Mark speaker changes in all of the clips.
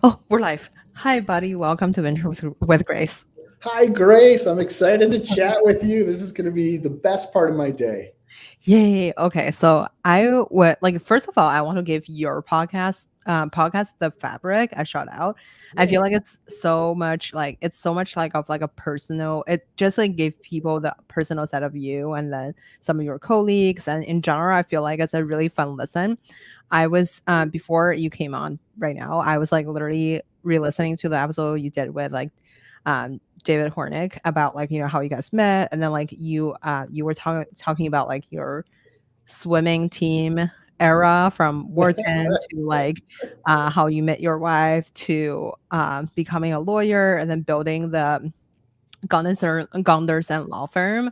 Speaker 1: Oh, we're live. Hi, buddy. Welcome to Venture with Grace.
Speaker 2: Hi, Grace. I'm excited to chat with you. This is going to be the best part of my day.
Speaker 1: Yay. Okay. So I would like, first of all, I want to give your podcast, The Fabric, a shout out. I
Speaker 2: Yeah.
Speaker 1: feel like it's so much like of like a personal, it just like gave people the personal side of you and then some of your colleagues. And in general, I feel like it's a really fun listen. I was, before you came on right now, I was like literally re-listening to the episode you did with like, David Hornick about like how you guys met, and then like you were talking about like your swimming team era from Wharton to like how you met your wife to becoming a lawyer and then building the Gonders and law firm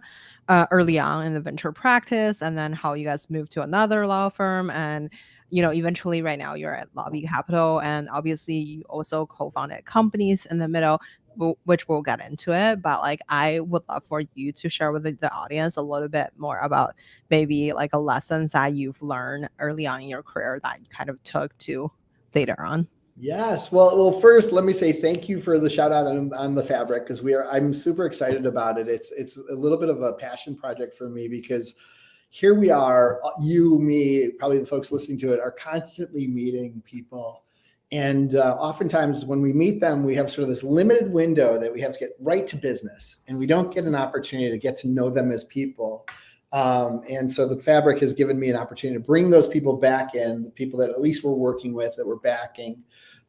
Speaker 1: early on in the venture practice, and then how you guys moved to another law firm, and eventually right now you're at Lobby Capital, and obviously you also co-founded companies in the middle, which we'll get into it. But like I would love for you to share with the audience a little bit more about maybe like a lessons that you've learned early on in your career that you kind of took to later on.
Speaker 2: Yes. Well. First, let me say thank you for the shout out on the fabric because I'm super excited about it. It's a little bit of a passion project for me because here we are, you, me, probably the folks listening to it are constantly meeting people. And oftentimes when we meet them, we have sort of this limited window that we have to get right to business, and we don't get an opportunity to get to know them as people. And so the fabric has given me an opportunity to bring those people back in, the people that at least we're working with, that we're backing,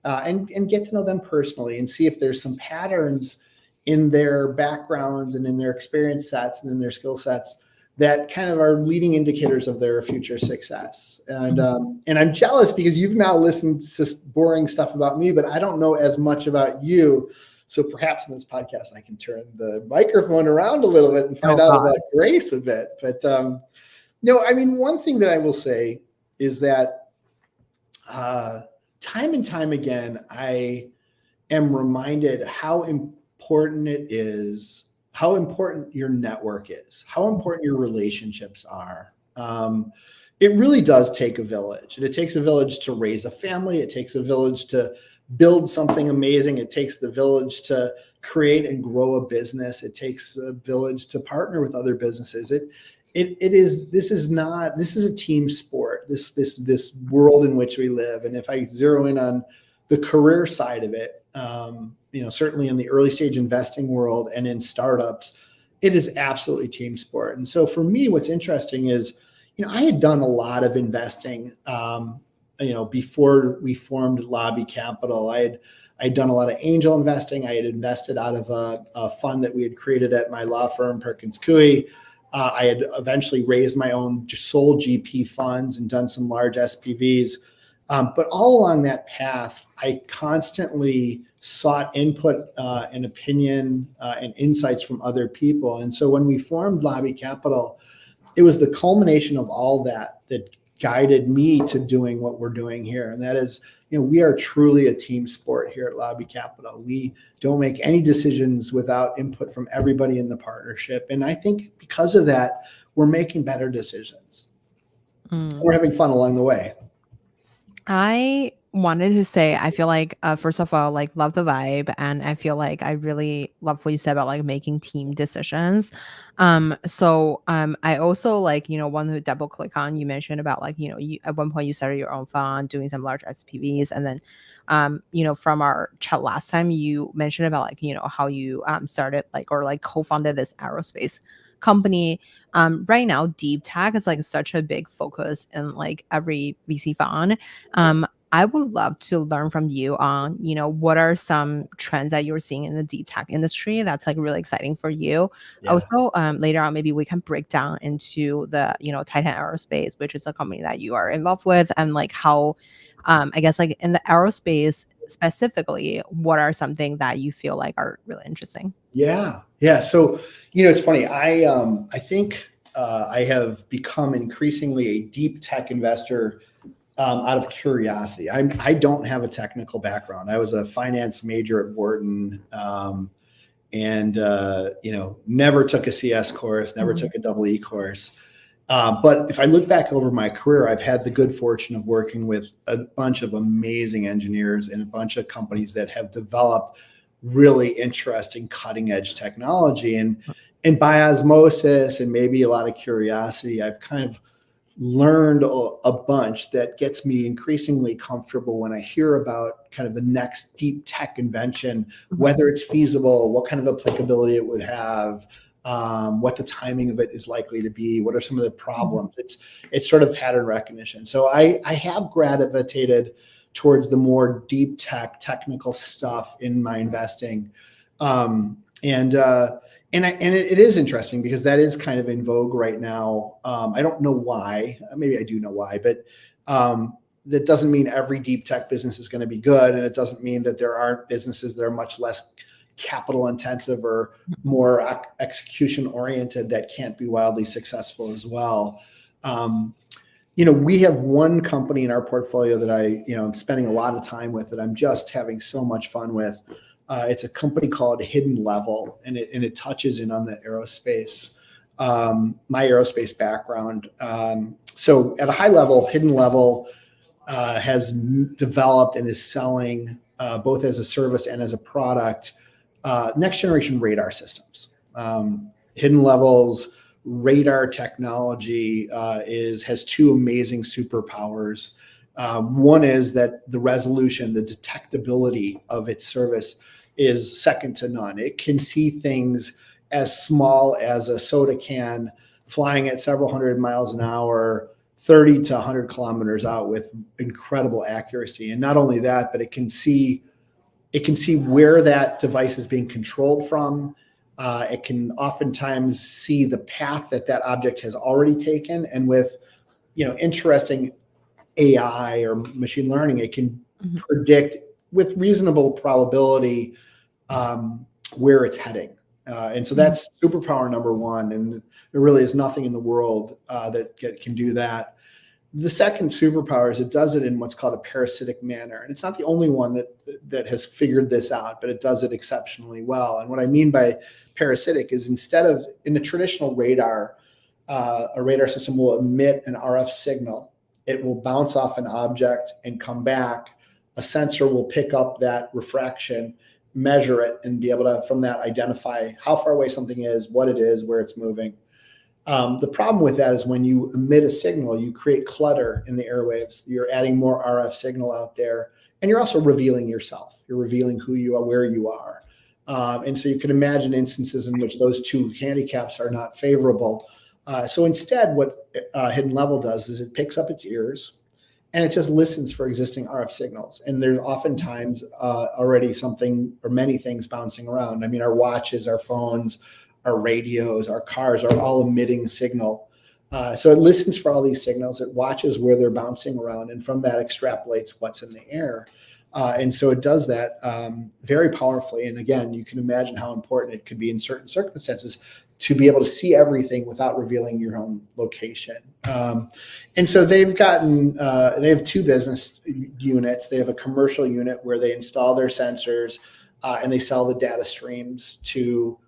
Speaker 2: and get to know them personally and see if there's some patterns in their backgrounds and in their experience sets and in their skill sets that kind of are leading indicators of their future success. And I'm jealous because you've now listened to boring stuff about me, but I don't know as much about you. So perhaps in this podcast, I can turn the microphone around a little bit and find out about Grace a bit. But no, I mean, one thing that I will say is that time and time again, I am reminded how important it is, how important your network is, how important your relationships are. It really does take a village, and it takes a village to raise a family. It takes a village to build something amazing. It takes the village to create and grow a business. It takes a village to partner with other businesses. This is a team sport, this world in which we live. And if I zero in on the career side of it, certainly in the early stage investing world and in startups, it is absolutely team sport. And so for me, what's interesting is, I had done a lot of investing, before we formed Lobby Capital. I'd done a lot of angel investing. I had invested out of a fund that we had created at my law firm, Perkins Coie. I had eventually raised my own sole GP funds and done some large SPVs. But all along that path, I constantly sought input and opinion and insights from other people. And so when we formed Lobby Capital, it was the culmination of all that guided me to doing what we're doing here. And that is, we are truly a team sport here at Lobby Capital. We don't make any decisions without input from everybody in the partnership. And I think because of that, we're making better decisions. We're having fun along the way.
Speaker 1: I wanted to say, I feel like, first of all, like love the vibe. And I feel like I really love what you said about like making team decisions. I also like, want to double click on, you mentioned about like, you at one point you started your own fund doing some large SPVs. And then, from our chat last time, you mentioned about like, how you started like, or like co-founded this aerospace company. Right now, deep tech is like such a big focus in like every VC fund. I would love to learn from you on, what are some trends that you're seeing in the deep tech industry that's like really exciting for you.
Speaker 2: Yeah.
Speaker 1: Also, later on, maybe we can break down into the, Titan Aerospace, which is a company that you are involved with, and like how, I guess like in the aerospace specifically, what are something that you feel like are really interesting?
Speaker 2: Yeah. So, it's funny. I think I have become increasingly a deep tech investor out of curiosity. I don't have a technical background. I was a finance major at Wharton, and never took a CS course, never took a double E course. But if I look back over my career, I've had the good fortune of working with a bunch of amazing engineers and a bunch of companies that have developed really interesting cutting edge technology. And by osmosis and maybe a lot of curiosity, I've kind of learned a bunch that gets me increasingly comfortable when I hear about kind of the next deep tech invention, whether it's feasible, what kind of applicability it would have, what the timing of it is likely to be, what are some of the problems. It's sort of pattern recognition. So I have gravitated towards the more deep tech technical stuff in my investing. It is interesting because that is kind of in vogue right now. I don't know why. Maybe I do know why, but that doesn't mean every deep tech business is going to be good, and it doesn't mean that there aren't businesses that are much less capital intensive or more execution oriented that can't be wildly successful as well. We have one company in our portfolio that I'm spending a lot of time with that I'm just having so much fun with. It's a company called Hidden Level, and it touches in on the aerospace, my aerospace background. So at a high level, Hidden Level has developed and is selling both as a service and as a product next generation radar systems. Hidden Level's radar technology has two amazing superpowers. One is that the resolution, the detectability of its service is second to none. It can see things as small as a soda can flying at several hundred miles an hour, 30 to 100 kilometers out with incredible accuracy. And not only that, but it can see where that device is being controlled from. It can oftentimes see the path that object has already taken. And with, interesting AI or machine learning, it can predict with reasonable probability where it's heading. And so that's superpower number one. And there really is nothing in the world that can do that. The second superpower is it does it in what's called a parasitic manner. And it's not the only one that has figured this out, but it does it exceptionally well. And what I mean by parasitic is instead of in a traditional radar, a radar system will emit an RF signal. It will bounce off an object and come back. A sensor will pick up that refraction, measure it, and be able to, from that, identify how far away something is, what it is, where it's moving. The problem with that is when you emit a signal, you create clutter in the airwaves. You're adding more RF signal out there, and you're also revealing yourself. You're revealing who you are, where you are. And so you can imagine instances in which those two handicaps are not favorable. So instead, what Hidden Level does is it picks up its ears, and it just listens for existing RF signals. And there's oftentimes already something or many things bouncing around. I mean, our watches, our phones, our radios, our cars are all emitting signal. So it listens for all these signals. It watches where they're bouncing around, and from that extrapolates what's in the air. And so it does that very powerfully. And again, you can imagine how important it could be in certain circumstances to be able to see everything without revealing your own location. And so they have two business units. They have a commercial unit where they install their sensors and they sell the data streams to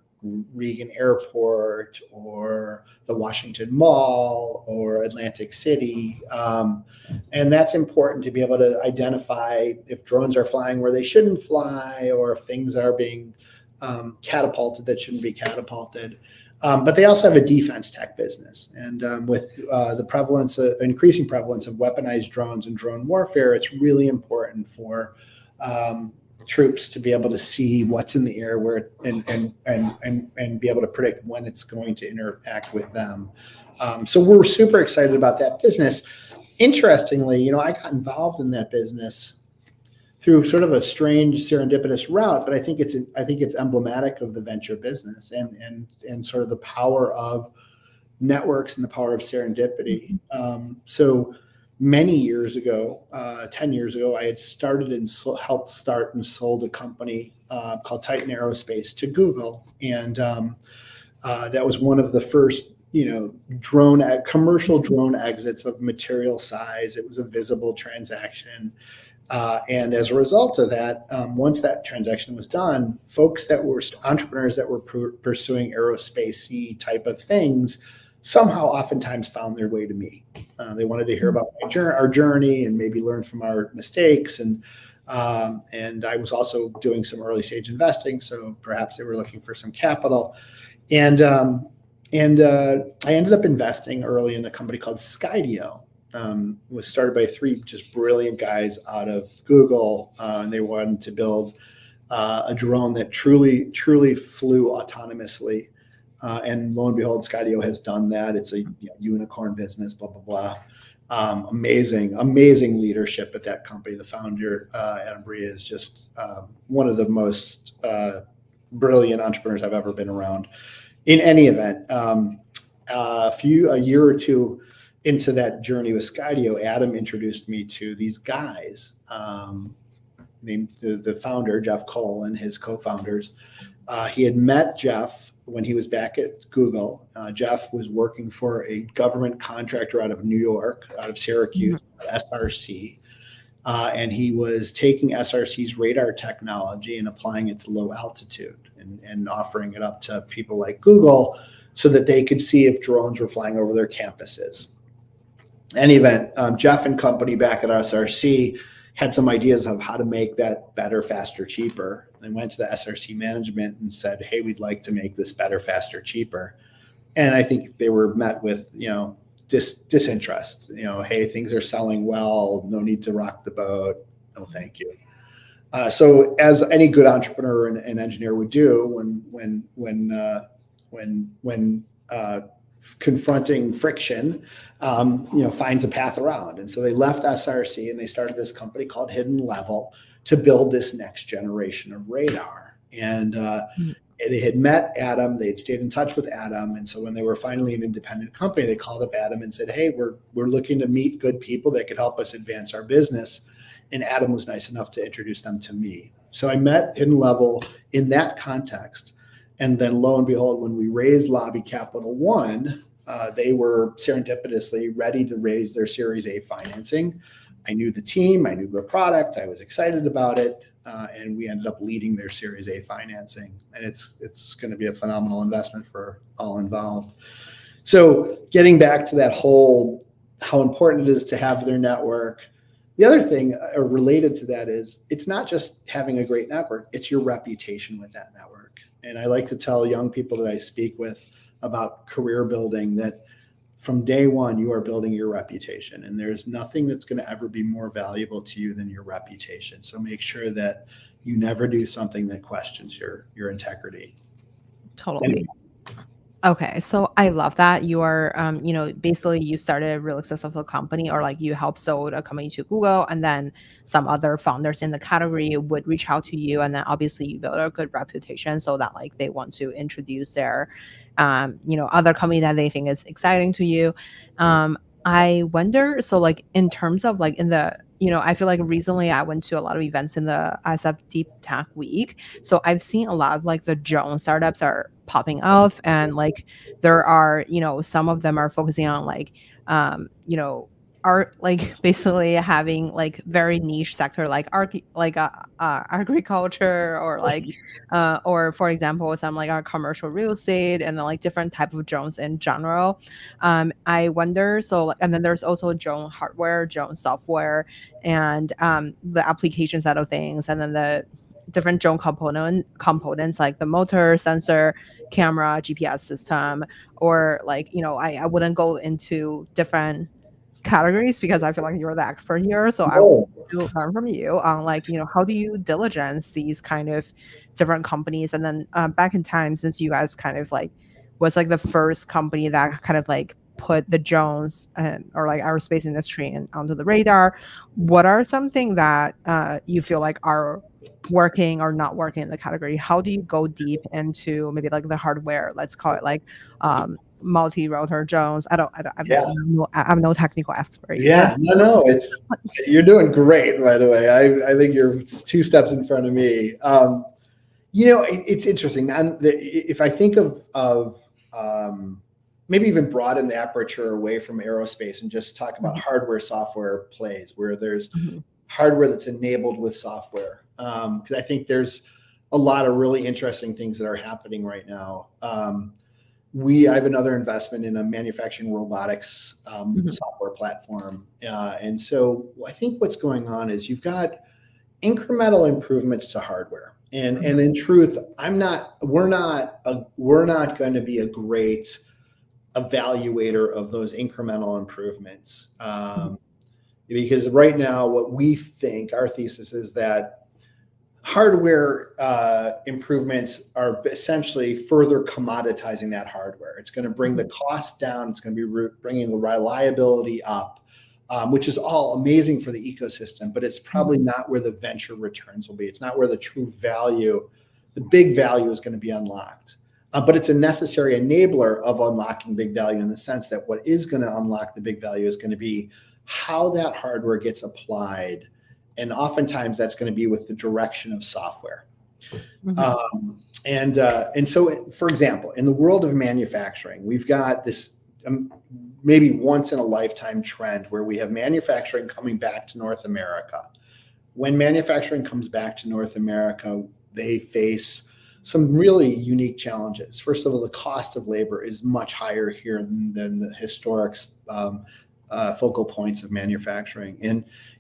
Speaker 2: Reagan Airport or the Washington Mall or Atlantic City. And that's important to be able to identify if drones are flying where they shouldn't fly or if things are being catapulted that shouldn't be catapulted. But they also have a defense tech business. And with the increasing prevalence of weaponized drones and drone warfare, it's really important for troops to be able to see what's in the air and be able to predict when it's going to interact with them. So we're super excited about that business. Interestingly, I got involved in that business through sort of a strange serendipitous route, but I think it's emblematic of the venture business and sort of the power of networks and the power of serendipity. So many years ago, 10 years ago, I had started and helped start and sold a company called Titan Aerospace to Google. And that was one of the first, commercial drone exits of material size. It was a visible transaction. And as a result of that, once that transaction was done, folks that were entrepreneurs that were pursuing aerospace-y type of things somehow oftentimes found their way to me. They wanted to hear about our journey and maybe learn from our mistakes. And I was also doing some early stage investing, so perhaps they were looking for some capital. And I ended up investing early in a company called Skydio. Was started by 3 just brilliant guys out of Google, and they wanted to build a drone that truly flew autonomously. And lo and behold, Skydio has done that. It's a unicorn business, blah, blah, blah. Amazing leadership at that company. The founder, Adam Bria, is just one of the most brilliant entrepreneurs I've ever been around. In any event, a year or two into that journey with Skydio, Adam introduced me to these guys, named the founder, Jeff Cole, and his co-founders. He had met Jeff when he was back at Google. Jeff was working for a government contractor out of New York, out of Syracuse, SRC. And he was taking SRC's radar technology and applying it to low altitude and offering it up to people like Google so that they could see if drones were flying over their campuses. In any event, Jeff and company back at SRC had some ideas of how to make that better, faster, cheaper, and went to the SRC management and said, hey, we'd like to make this better, faster, cheaper. And I think they were met with, disinterest. Hey, things are selling well, no need to rock the boat. No, thank you. So as any good entrepreneur and engineer would do when confronting friction, finds a path around. And so they left SRC and they started this company called Hidden Level to build this next generation of radar. And they had met Adam, they had stayed in touch with Adam. And so when they were finally an independent company, they called up Adam and said, hey, we're looking to meet good people that could help us advance our business. And Adam was nice enough to introduce them to me. So I met Hidden Level in that context. And then lo and behold, when we raised Lobby Capital 1, they were serendipitously ready to raise their Series A financing. I knew the team, I knew the product, I was excited about it, and we ended up leading their Series A financing. And it's going to be a phenomenal investment for all involved. So getting back to that whole, how important it is to have their network. The other thing related to that is it's not just having a great network, it's your reputation with that network. And I like to tell young people that I speak with about career building that from day one, you are building your reputation, and there's nothing that's going to ever be more valuable to you than your reputation. So make sure that you never do something that questions your integrity.
Speaker 1: Totally.
Speaker 2: Anyway.
Speaker 1: Okay, so I love that you are, basically you started a really successful company, or like you helped sold a company to Google, and then some other founders in the category would reach out to you, and then obviously you build a good reputation so that like they want to introduce their, other company that they think is exciting to you. I wonder, so like in terms of like in the, I feel like recently I went to a lot of events in the SF Deep Tech Week. So I've seen a lot of like the drone startups are popping off, and like there are, some of them are focusing on like, art, like basically having like very niche sector like agriculture, or like or for example some like our commercial real estate, and then like different type of drones in general. I wonder, so and then there's also drone hardware, drone software, and the application side of things, and then the different drone components like the motor, sensor, camera, GPS system, or like, I wouldn't go into different categories because I feel like you're the expert here. So I want to learn from you on like, how do you diligence these kind of different companies? And then back in time, since you guys kind of like was like the first company that kind of like put the drones or like aerospace industry onto the radar, what are something that you feel like are working or not working in the category? How do you go deep into maybe like the hardware, let's call it like multi-rotor drones? I'm no technical expert.
Speaker 2: Yeah, no, you're doing great, by the way. I think you're 2 steps in front of me. It's interesting. If I think of maybe even broaden the aperture away from aerospace and just talk about hardware software plays where there's hardware that's enabled with software. Because I think there's a lot of really interesting things that are happening right now. I have another investment in a manufacturing robotics software platform. And so I think what's going on is you've got incremental improvements to hardware. And in truth, we're not going to be a great evaluator of those incremental improvements. Because right now, what we think, our thesis is that hardware improvements are essentially further commoditizing that hardware. It's going to bring the cost down. It's going to be bringing the reliability up, which is all amazing for the ecosystem, but it's probably not where the venture returns will be. It's not where the true value, the big value is going to be unlocked. But it's a necessary enabler of unlocking big value in the sense that what is going to unlock the big value is going to be how that hardware gets applied. And oftentimes that's going to be with the direction of software. And so, for example, in the world of manufacturing, we've got this maybe once in a lifetime trend where we have manufacturing coming back to North America. When manufacturing comes back to North America, they face some really unique challenges. First of all, the cost of labor is much higher here than the historic focal points of manufacturing.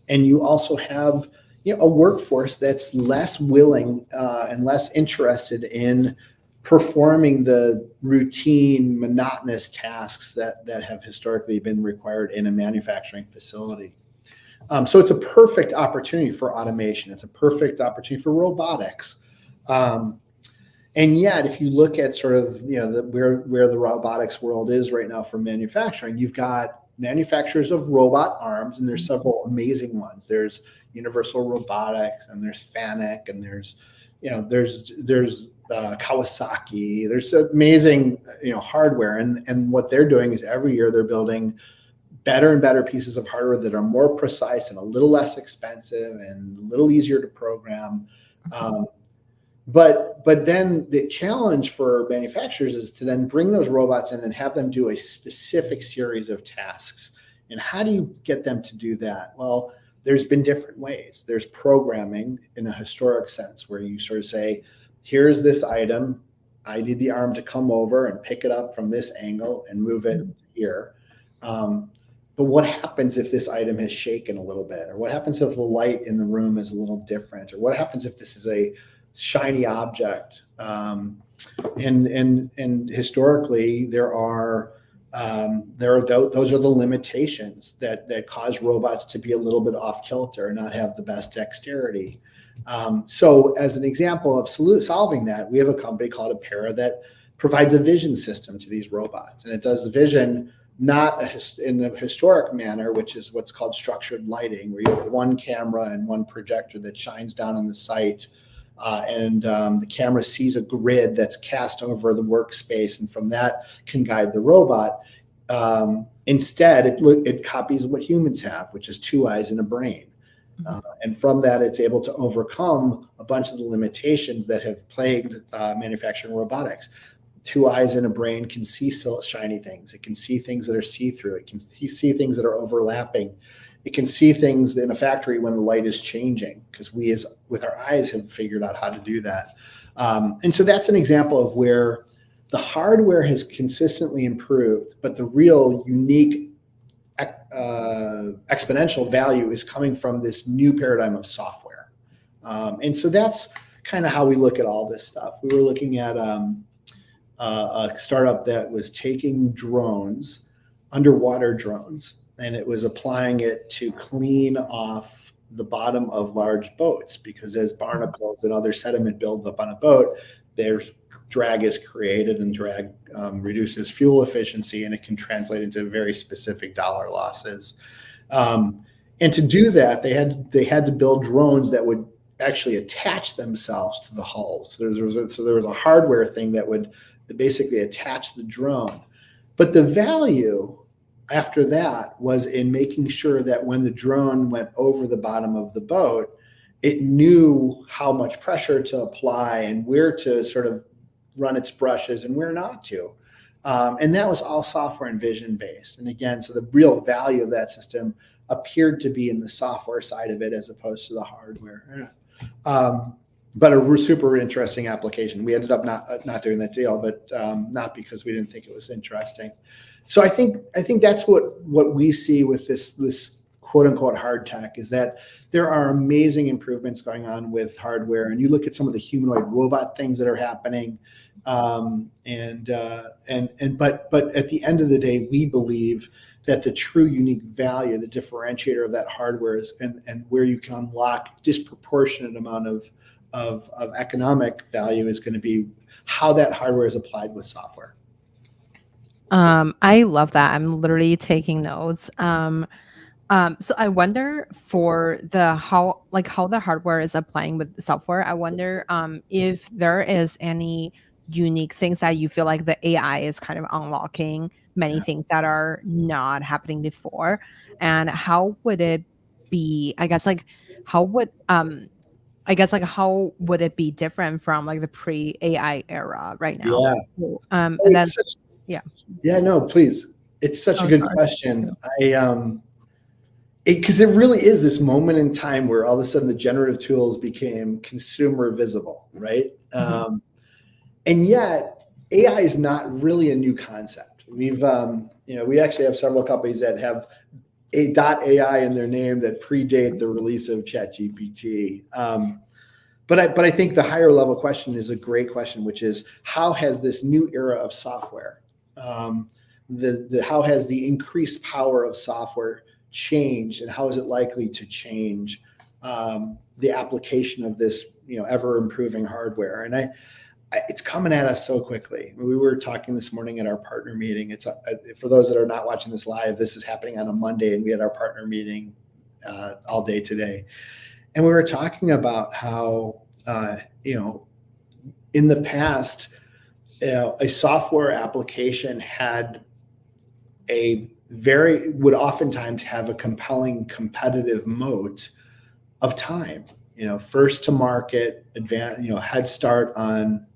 Speaker 2: And you also have a workforce that's less willing and less interested in performing the routine, monotonous tasks that have historically been required in a manufacturing facility. So it's a perfect opportunity for automation. It's a perfect opportunity for robotics. And yet, if you look at sort of where the robotics world is right now for manufacturing, you've got manufacturers of robot arms, and there's several amazing ones. There's Universal Robotics, and there's FANUC, and there's Kawasaki. There's amazing hardware, and what they're doing is every year they're building better and better pieces of hardware that are more precise and a little less expensive and a little easier to program. But then the challenge for manufacturers is to then bring those robots in and have them do a specific series of tasks. And how do you get them to do that? Well, there's been different ways. There's programming in a historic sense where you sort of say, here's this item. I need the arm to come over and pick it up from this angle and move it here. But what happens if this item has shaken a little bit? Or what happens if the light in the room is a little different? Or what happens if this is a shiny object? And historically, those are the limitations that cause robots to be a little bit off kilter and not have the best dexterity. So as an example of solving that, we have a company called Apera that provides a vision system to these robots. And it does the vision not in the historic manner, which is what's called structured lighting, where you have one camera and one projector that shines down on the site. And the camera sees a grid that's cast over the workspace, and from that can guide the robot. Instead, it copies what humans have, which is two eyes and a brain. And from that, it's able to overcome a bunch of the limitations that have plagued manufacturing robotics. Two eyes and a brain can see shiny things. It can see things that are see-through. It can see things that are overlapping. It can see things in a factory when the light is changing, because we, with our eyes, have figured out how to do that. And so that's an example of where the hardware has consistently improved, but the real unique exponential value is coming from this new paradigm of software. And so that's kind of how we look at all this stuff. We were looking at a startup that was taking drones, underwater drones, and it was applying it to clean off the bottom of large boats, because as barnacles and other sediment builds up on a boat, there's drag is created, and drag reduces fuel efficiency, and it can translate into very specific dollar losses. And to do that, they had to build drones that would actually attach themselves to the hulls. So there was a hardware thing that would basically attach the drone. But the value after that was in making sure that when the drone went over the bottom of the boat, it knew how much pressure to apply and where to sort of run its brushes and where not to. And that was all software and vision based. And again, so the real value of that system appeared to be in the software side of it as opposed to the hardware. but a super interesting application. We ended up not doing that deal, but not because we didn't think it was interesting. So I think that's what we see with this quote unquote hard tech, is that there are amazing improvements going on with hardware. And you look at some of the humanoid robot things that are happening. But at the end of the day, we believe that the true unique value, the differentiator of that hardware is, and where you can unlock disproportionate amount of economic value, is going to be how that hardware is applied with software.
Speaker 1: I love that. I'm literally taking notes. So I wonder for how the hardware is applying with the software. I wonder if there is any unique things that you feel like the AI is kind of unlocking many things that are not happening before, and how would it be? How would how would it be different from like the pre-AI era right now?
Speaker 2: Yeah.
Speaker 1: So, and then
Speaker 2: Yeah, no, please. It's such a good question. Because it really is this moment in time where all of a sudden the generative tools became consumer visible, right?
Speaker 1: Mm-hmm.
Speaker 2: And yet AI is not really a new concept. We've, we actually have several companies that have a .ai in their name that predate the release of ChatGPT. But I think the higher level question is a great question, which is how has this new era of software, how has the increased power of software changed, and how is it likely to change the application of this ever improving hardware? And it's coming at us so quickly. We were talking this morning at our partner meeting. It's for those that are not watching this live, this is happening on a Monday, and we had our partner meeting all day today. And we were talking about how, in the past, a software application would oftentimes have a compelling competitive moat of time. First to market, head start on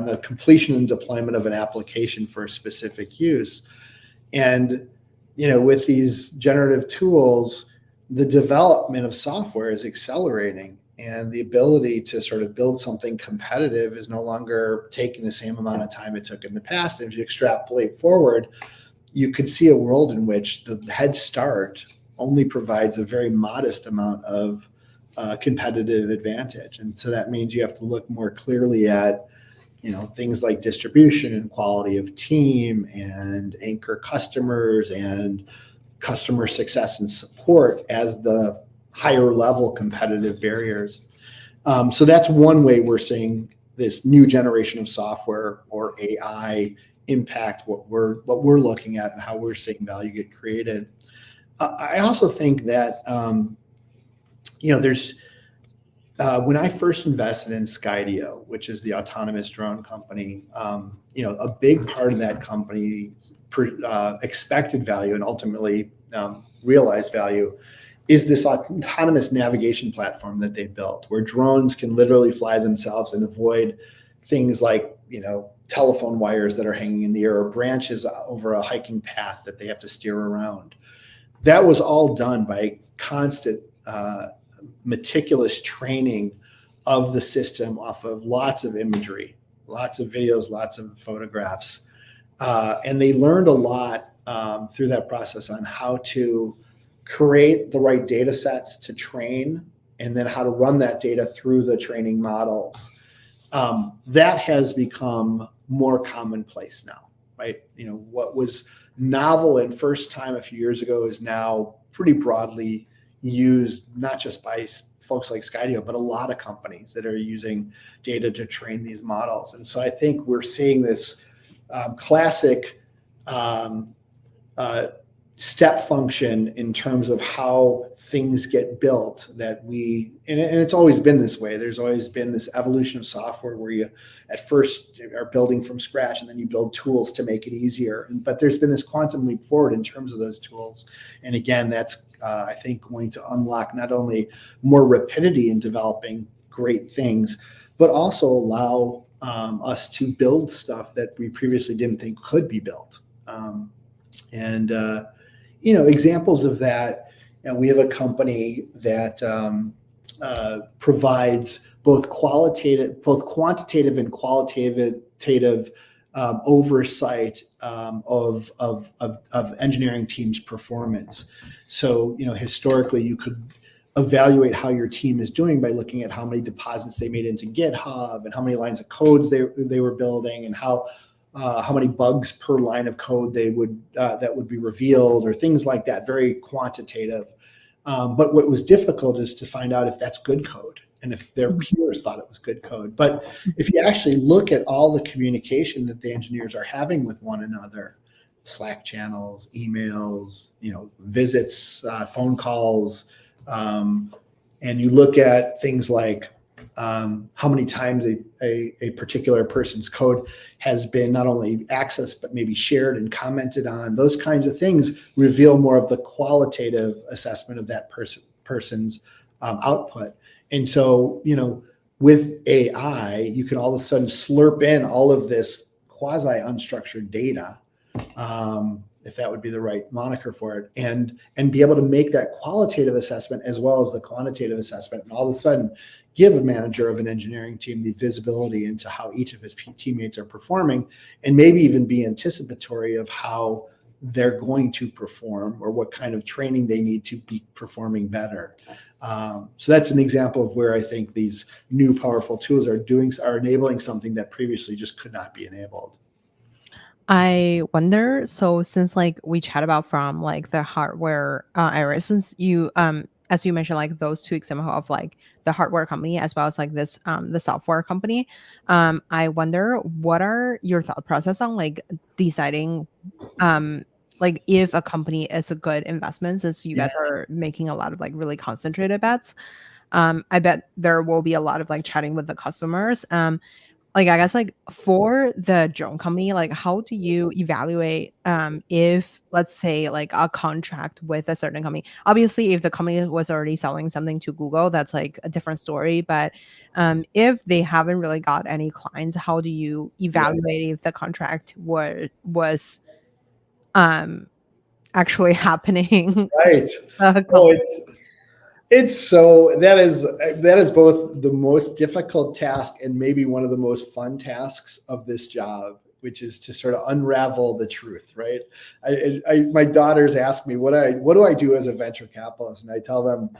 Speaker 2: the completion and deployment of an application for a specific use. And with these generative tools, the development of software is accelerating, and the ability to sort of build something competitive is no longer taking the same amount of time it took in the past. And if you extrapolate forward, you could see a world in which the head start only provides a very modest amount of competitive advantage. And so that means you have to look more clearly at things like distribution and quality of team and anchor customers and customer success and support as the higher level competitive barriers. So that's one way we're seeing this new generation of software or AI impact what we're looking at and how we're seeing value get created. I also think that there's when I first invested in Skydio, which is the autonomous drone company, a big part of that company expected value and ultimately realized value is this autonomous navigation platform that they built, where drones can literally fly themselves and avoid things like telephone wires that are hanging in the air or branches over a hiking path that they have to steer around. That was all done by constant meticulous training of the system off of lots of imagery, lots of videos, lots of photographs. And they learned a lot through that process on how to create the right data sets to train, and then how to run that data through the training models. That has become more commonplace now, right? What was novel and first time a few years ago is now pretty broadly used, not just by folks like Skydio, but a lot of companies that are using data to train these models. And so I think we're seeing this classic step function in terms of how things get built that and it's always been this way. There's always been this evolution of software where you at first are building from scratch and then you build tools to make it easier. But there's been this quantum leap forward in terms of those tools. And again, that's I think going to unlock not only more rapidity in developing great things, but also allow us to build stuff that we previously didn't think could be built. Examples of that and we have a company that provides both quantitative and qualitative oversight of engineering teams' performance. So, historically, you could evaluate how your team is doing by looking at how many deposits they made into GitHub and how many lines of codes they were building, and how many bugs per line of code that would be revealed, or things like that. Very quantitative. But what was difficult is to find out if that's good code and if their peers thought it was good code. But if you actually look at all the communication that the engineers are having with one another, Slack channels, emails, visits, phone calls, and you look at things like how many times a particular person's code has been not only accessed, but maybe shared and commented on, those kinds of things reveal more of the qualitative assessment of that person's output. And so, with AI, you can all of a sudden slurp in all of this quasi unstructured data, if that would be the right moniker for it, and be able to make that qualitative assessment as well as the quantitative assessment, and all of a sudden give a manager of an engineering team the visibility into how each of his teammates are performing, and maybe even be anticipatory of how they're going to perform or what kind of training they need to be performing better. So that's an example of where I think these new powerful tools are enabling something that previously just could not be enabled.
Speaker 1: I wonder, so since we chat about from the hardware area, since you as you mentioned, those two examples of the hardware company as well as this the software company, I wonder, what are your thought process on deciding if a company is a good investment, since you guys are making a lot of really concentrated bets. I bet there will be a lot of chatting with the customers. I guess for the drone company, how do you evaluate if, let's say, a contract with a certain company? Obviously, if the company was already selling something to Google, that's a different story. But if they haven't really got any clients, how do you evaluate if the contract was actually happening?
Speaker 2: Right. Oh, that is both the most difficult task and maybe one of the most fun tasks of this job, which is to sort of unravel the truth, right? My daughters ask me, what do I do as a venture capitalist? And I tell them,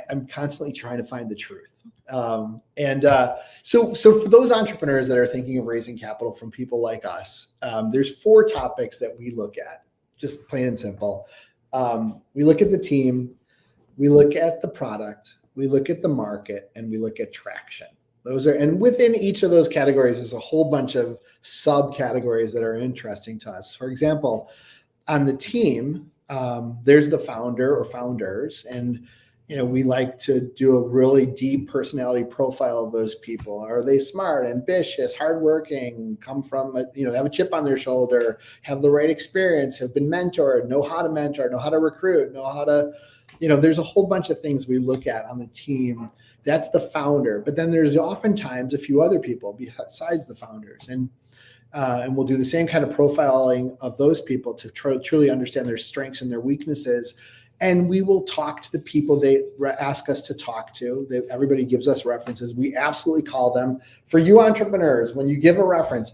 Speaker 2: I'm constantly trying to find the truth. So for those entrepreneurs that are thinking of raising capital from people like us, there's 4 topics that we look at, just plain and simple. We look at the team, we look at the product, we look at the market, and we look at traction. And within each of those categories is a whole bunch of subcategories that are interesting to us. For example, on the team, there's the founder or founders, and we like to do a really deep personality profile of those people. Are they smart, ambitious, hardworking, come from have a chip on their shoulder, have the right experience, have been mentored, know how to mentor, know how to recruit, know how to there's a whole bunch of things we look at on the team. That's the founder. But then there's oftentimes a few other people besides the founders. And we'll do the same kind of profiling of those people to truly understand their strengths and their weaknesses. And we will talk to the people they ask us to talk to. Everybody gives us references. We absolutely call them. For you entrepreneurs, when you give a reference,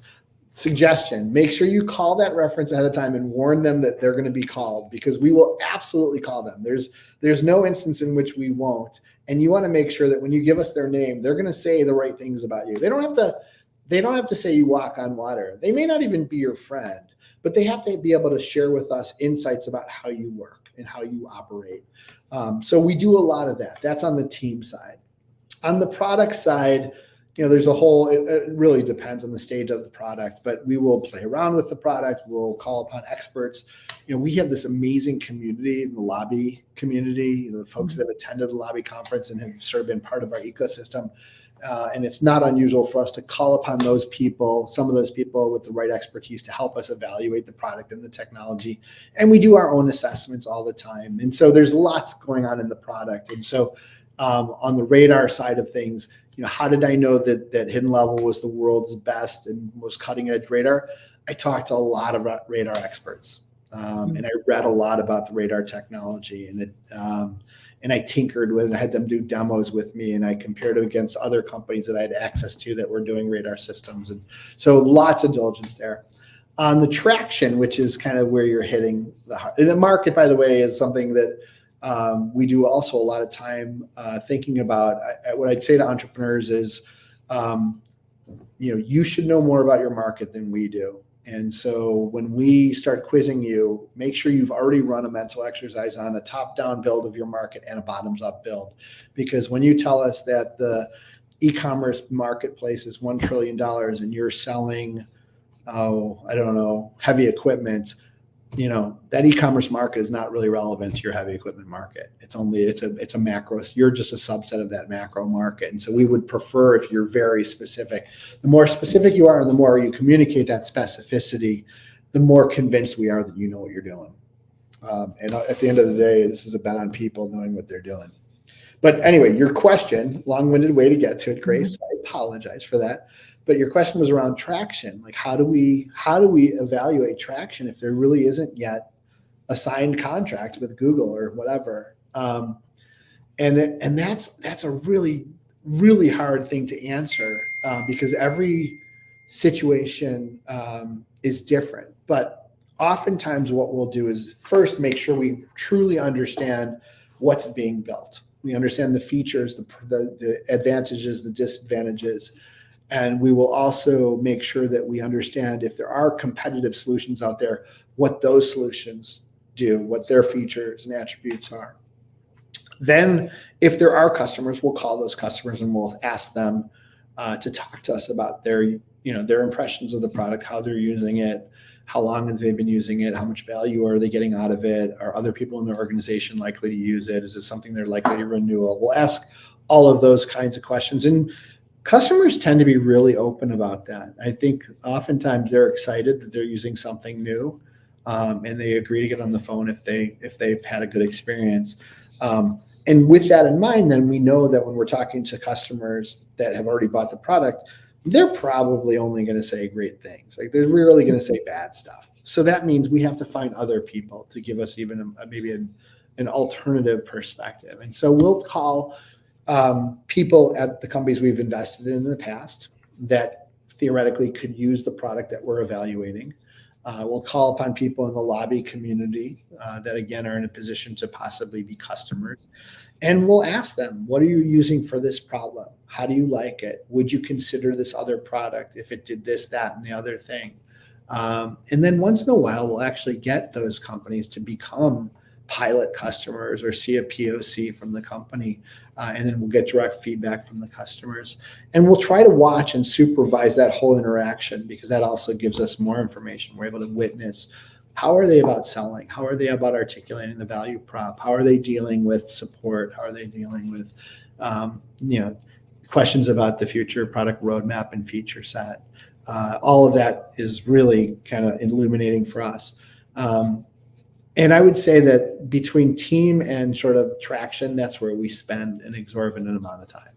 Speaker 2: suggestion, make sure you call that reference ahead of time and warn them that they're going to be called, because we will absolutely call them. There's no instance in which we won't. And you want to make sure that when you give us their name, they're going to say the right things about you. They don't have to say you walk on water. They may not even be your friend, but they have to be able to share with us insights about how you work and how you operate. So we do a lot of that. That's on the team side. On the product side, there's it really depends on the stage of the product, but we will play around with the product. We'll call upon experts. We have this amazing community, the lobby community, the folks that have attended the lobby conference and have sort of been part of our ecosystem. And it's not unusual for us to call upon those people, some of those people with the right expertise, to help us evaluate the product and the technology. And we do our own assessments all the time. And so there's lots going on in the product. And so on the radar side of things, how did I know that Hidden Level was the world's best and most cutting edge radar? I talked to a lot of radar experts. And I read a lot about the radar technology, and I tinkered with it. I had them do demos with me, and I compared it against other companies that I had access to that were doing radar systems. And so lots of diligence there. On the traction, which is kind of where you're hitting the market, by the way, is something that we do also a lot of time thinking about. What I'd say to entrepreneurs is, you should know more about your market than we do. And so when we start quizzing you, make sure you've already run a mental exercise on a top-down build of your market and a bottoms-up build. Because when you tell us that the e-commerce marketplace is $1 trillion and you're selling, heavy equipment, that e-commerce market is not really relevant to your heavy equipment market. It's a macro. You're just a subset of that macro market. And so we would prefer if you're very specific. The more specific you are and the more you communicate that specificity, the more convinced we are that you know what you're doing. And at the end of the day, this is a bet on people knowing what they're doing. But anyway, your question, long-winded way to get to it, Grace. I apologize for that. But your question was around traction. Like, how do we evaluate traction if there really isn't yet a signed contract with Google or whatever? And that's a really, really hard thing to answer because every situation is different. But oftentimes what we'll do is first make sure we truly understand what's being built. We understand the features, the advantages, the disadvantages. And we will also make sure that we understand if there are competitive solutions out there, what those solutions do, what their features and attributes are. Then if there are customers, we'll call those customers and we'll ask them to talk to us about their impressions of the product, how they're using it, how long have they been using it, how much value are they getting out of it, are other people in their organization likely to use it, is it something they're likely to renew? We'll ask all of those kinds of questions. And customers tend to be really open about that. I think oftentimes they're excited that they're using something new, and they agree to get on the phone if they've had a good experience. And with that in mind, then we know that when we're talking to customers that have already bought the product, they're probably only going to say great things. Like, they're rarely going to say bad stuff. So that means we have to find other people to give us even maybe an alternative perspective. And so we'll call people at the companies we've invested in the past that theoretically could use the product that we're evaluating. We'll call upon people in the lobby community that, again, are in a position to possibly be customers. And we'll ask them, what are you using for this problem? How do you like it? Would you consider this other product if it did this, that, and the other thing? And then once in a while, we'll actually get those companies to become pilot customers or see a POC from the company. And then we'll get direct feedback from the customers. And we'll try to watch and supervise that whole interaction because that also gives us more information. We're able to witness, how are they about selling? How are they about articulating the value prop? How are they dealing with support? How are they dealing with questions about the future product roadmap and feature set? All of that is really kind of illuminating for us. And I would say that between team and sort of traction, that's where we spend an exorbitant amount of time.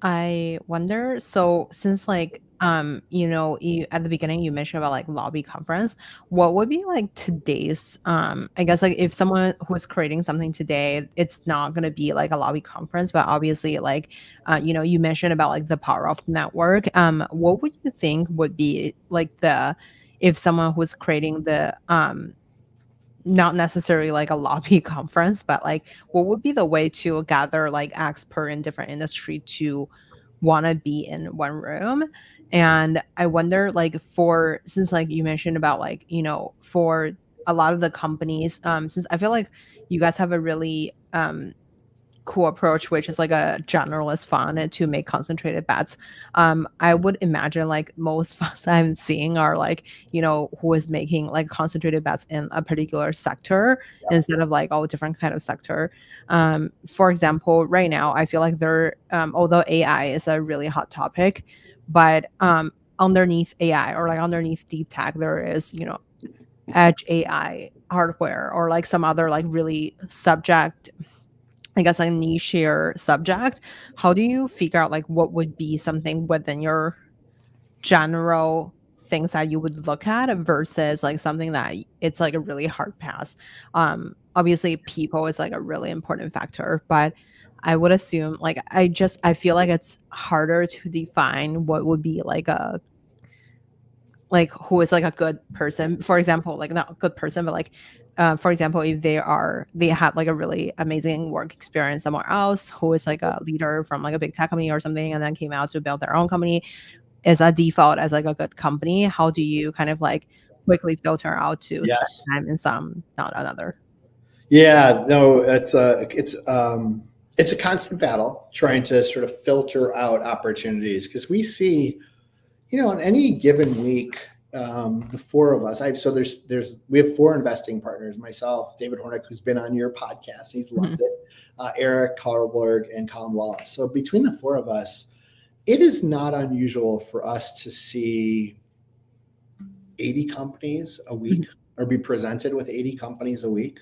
Speaker 1: I wonder, so since at the beginning you mentioned about lobby conference, what would be today's I guess if someone who's creating something today, it's not going to be a lobby conference, but obviously you mentioned about the power of network. What would you think would be if someone who's creating the not necessarily a lobby conference, but what would be the way to gather expert in different industry to want to be in one room? And I wonder since you mentioned about for a lot of the companies, since I feel like you guys have a really cool approach, which is a generalist fund to make concentrated bets. I would imagine most funds I'm seeing are who is making concentrated bets in a particular sector instead of all different kind of sector. For example, right now I feel like there, although AI is a really hot topic, but underneath AI or underneath deep tech, there is edge AI hardware or some other really subject, I guess, niche subject. How do you figure out what would be something within your general things that you would look at versus like something that it's like a really hard pass? Obviously people is like a really important factor, but I would assume like I feel like it's harder to define what would be like a like who is like a good person, for example, like not a good person, but like for example, if they have like a really amazing work experience somewhere else, who is like a leader from like a big tech company or something, and then came out to build their own company, is a default as like a good company. How do you kind of like quickly filter out to spend
Speaker 2: Yes.
Speaker 1: time in some, not another?
Speaker 2: Yeah, no, it's a constant battle trying to sort of filter out opportunities because we see, on any given week, the four of us. We have four investing partners: myself, David Hornick, who's been on your podcast, he's loved it, Eric Karlberg, and Colin Wallace. So between the four of us, it is not unusual for us to see 80 companies a week or be presented with 80 companies a week.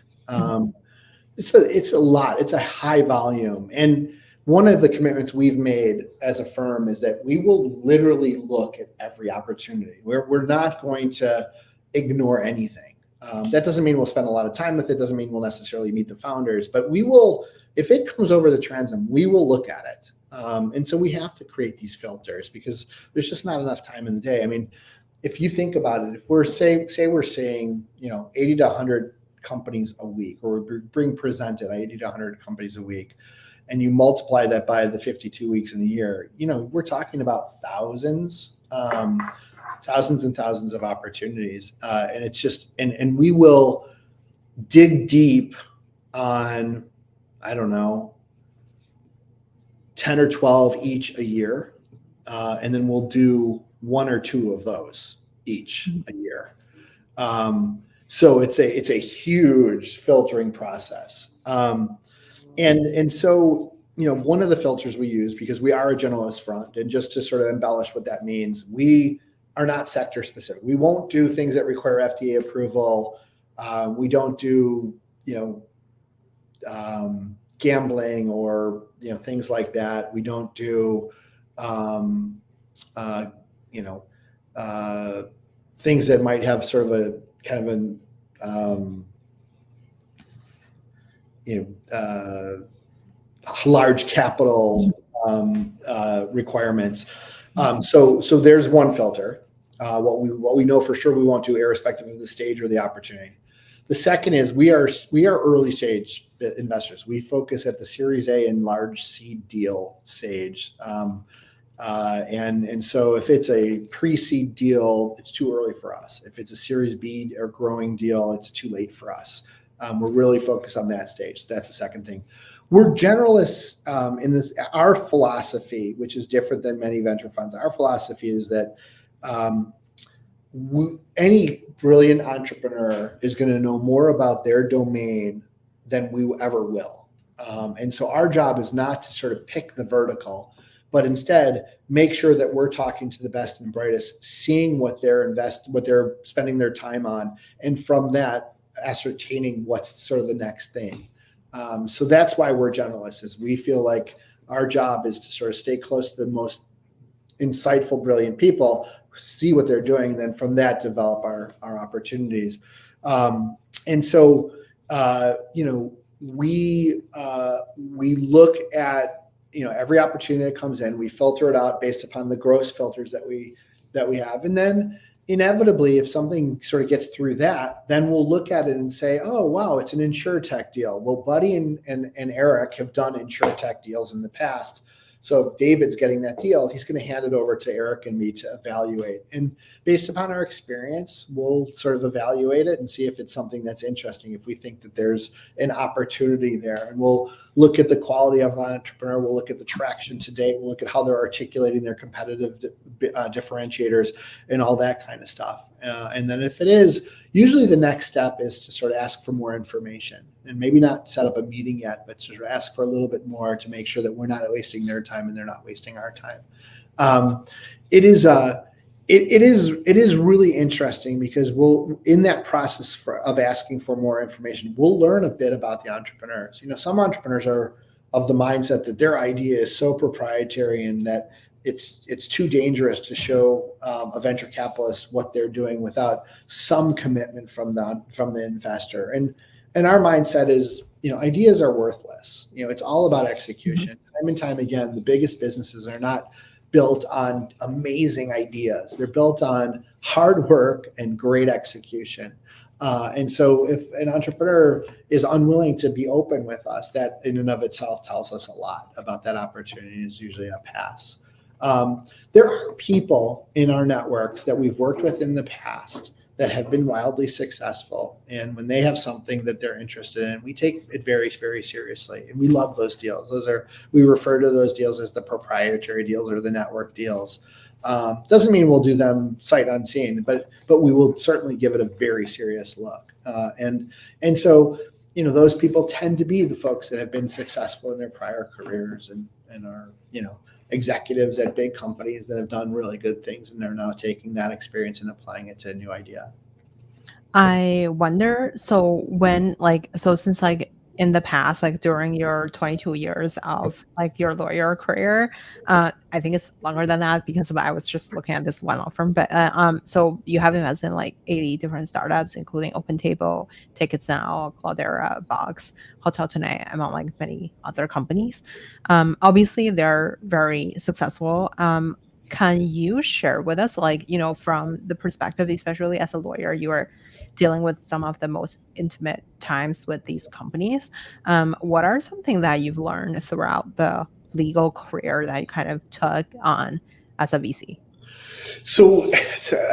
Speaker 2: It's a lot. It's a high volume. And one of the commitments we've made as a firm is that we will literally look at every opportunity. We're not going to ignore anything. That doesn't mean we'll spend a lot of time with it. Doesn't mean we'll necessarily meet the founders, but we will, if it comes over the transom, we will look at it. And so we have to create these filters because there's just not enough time in the day. I mean, if you think about it, if we're we're saying, 80 to 100 companies a week, or we're being presented 80 to 100 companies a week, and you multiply that by the 52 weeks in the year, we're talking about thousands and thousands of opportunities. And it's just, and we will dig deep on, I don't know, 10 or 12 each a year. And then we'll do one or two of those each a year. So it's a huge filtering process. And so, one of the filters we use, because we are a generalist front, and just to sort of embellish what that means, we are not sector specific. We won't do things that require FDA approval. We don't do, gambling or, things like that. We don't do, things that might have sort of a kind of an, large capital requirements. So there's one filter. What we know for sure we won't do, irrespective of the stage or the opportunity. The second is we are early stage investors. We focus at the Series A and large seed deal stage. And so if it's a pre-seed deal, it's too early for us. If it's a Series B or growing deal, it's too late for us. We're really focused on that stage. That's the second thing. We're generalists in this. Our philosophy, which is different than many venture funds, our philosophy is that any brilliant entrepreneur is going to know more about their domain than we ever will. And so our job is not to sort of pick the vertical, but instead make sure that we're talking to the best and brightest, seeing what they're spending their time on, and from that ascertaining what's sort of the next thing. So that's why we're generalists, is we feel like our job is to sort of stay close to the most insightful, brilliant people, see what they're doing, and then from that develop our opportunities. And so, we look at, every opportunity that comes in, we filter it out based upon the gross filters that we have. And then inevitably, if something sort of gets through that, then we'll look at it and say, oh, wow, it's an InsureTech deal. Well, Buddy and Eric have done InsureTech deals in the past. So if David's getting that deal, he's going to hand it over to Eric and me to evaluate. And based upon our experience, we'll sort of evaluate it and see if it's something that's interesting, if we think that there's an opportunity there. And we'll look at the quality of the entrepreneur. We'll look at the traction to date. We'll look at how they're articulating their competitive differentiators and all that kind of stuff. And then if it is, usually the next step is to sort of ask for more information, and maybe not set up a meeting yet, but sort of ask for a little bit more to make sure that we're not wasting their time and they're not wasting our time. It is really interesting because in that process of asking for more information, we'll learn a bit about the entrepreneurs. Some entrepreneurs are of the mindset that their idea is so proprietary and that it's too dangerous to show a venture capitalist what they're doing without some commitment from the investor. And our mindset is, ideas are worthless. It's all about execution. Time and time again, the biggest businesses are not built on amazing ideas. They're built on hard work and great execution. And so if an entrepreneur is unwilling to be open with us, that in and of itself tells us a lot about that opportunity. Is usually a pass. There are people in our networks that we've worked with in the past that have been wildly successful. And when they have something that they're interested in, we take it very, very seriously. And we love those deals. We refer to those deals as the proprietary deals or the network deals. Doesn't mean we'll do them sight unseen, but we will certainly give it a very serious look. And so, those people tend to be the folks that have been successful in their prior careers and are, executives at big companies that have done really good things, and they're now taking that experience and applying it to a new idea.
Speaker 1: I wonder, since in the past, during your 22 years of your lawyer career, I think it's longer than that because I was just looking at this one law firm, but so you have invested in 80 different startups, including OpenTable, TicketsNow, Cloudera, Box, HotelTonight, among many other companies. Obviously they're very successful. Can you share with us, from the perspective, especially as a lawyer, you are dealing with some of the most intimate times with these companies. What are something that you've learned throughout the legal career that you kind of took on as a VC?
Speaker 2: So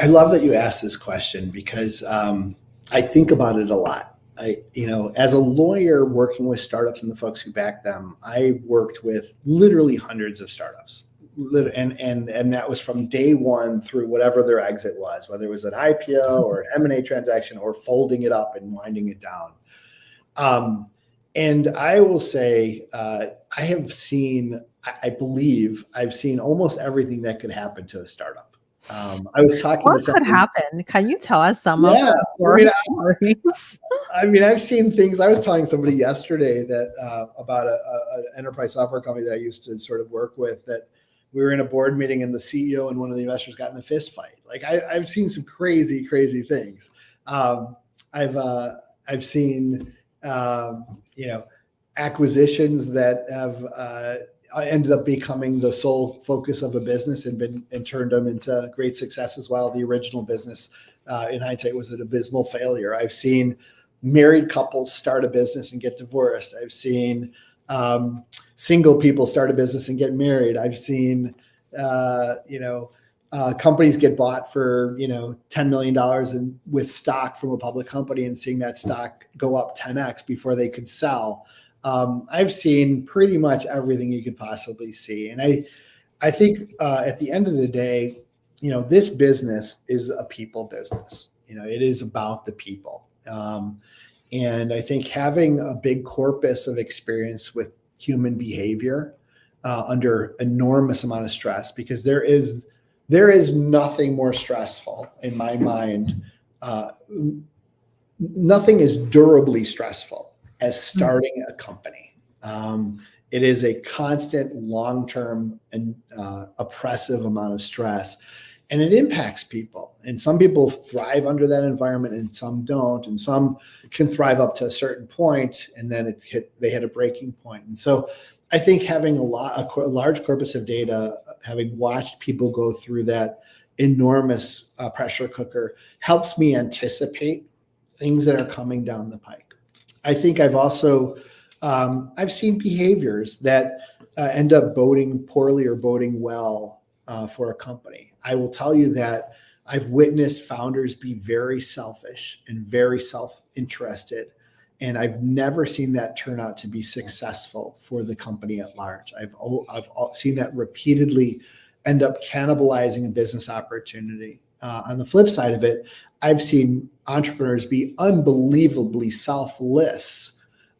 Speaker 2: I love that you asked this question because I think about it a lot. As a lawyer working with startups and the folks who back them, I worked with literally hundreds of startups. And that was from day one through whatever their exit was, whether it was an IPO or an M&A transaction or folding it up and winding it down. And I will say, I believe I've seen almost everything that could happen to a startup. I was talking
Speaker 1: what
Speaker 2: to somebody.
Speaker 1: Could happen? Can you tell us some of the stories?
Speaker 2: I've seen things. I was telling somebody yesterday that about an enterprise software company that I used to sort of work with, that we were in a board meeting and the CEO and one of the investors got in a fist fight. I've seen some crazy things. I've seen acquisitions that have ended up becoming the sole focus of a business and turned them into great successes, while the original business, in hindsight, was an abysmal failure. I've seen married couples start a business and get divorced. I've seen single people start a business and get married. I've seen companies get bought for $10 million with stock from a public company, and seeing that stock go up 10x before they could sell. I've seen pretty much everything you could possibly see. And I think at the end of the day, this business is a people business. It is about the people. And I think having a big corpus of experience with human behavior under enormous amount of stress, because there is nothing more stressful in my mind. Nothing is durably stressful as starting a company. It is a constant, long-term, and oppressive amount of stress, and it impacts people. And some people thrive under that environment, and some don't. And some can thrive up to a certain point, and then they hit a breaking point. And so, I think having a large corpus of data, having watched people go through that enormous pressure cooker, helps me anticipate things that are coming down the pike. I think I've also I've seen behaviors that end up boding poorly or boding well for a company. I will tell you that I've witnessed founders be very selfish and very self-interested, and I've never seen that turn out to be successful for the company at large. I've seen that repeatedly end up cannibalizing a business opportunity. On the flip side of it, I've seen entrepreneurs be unbelievably selfless.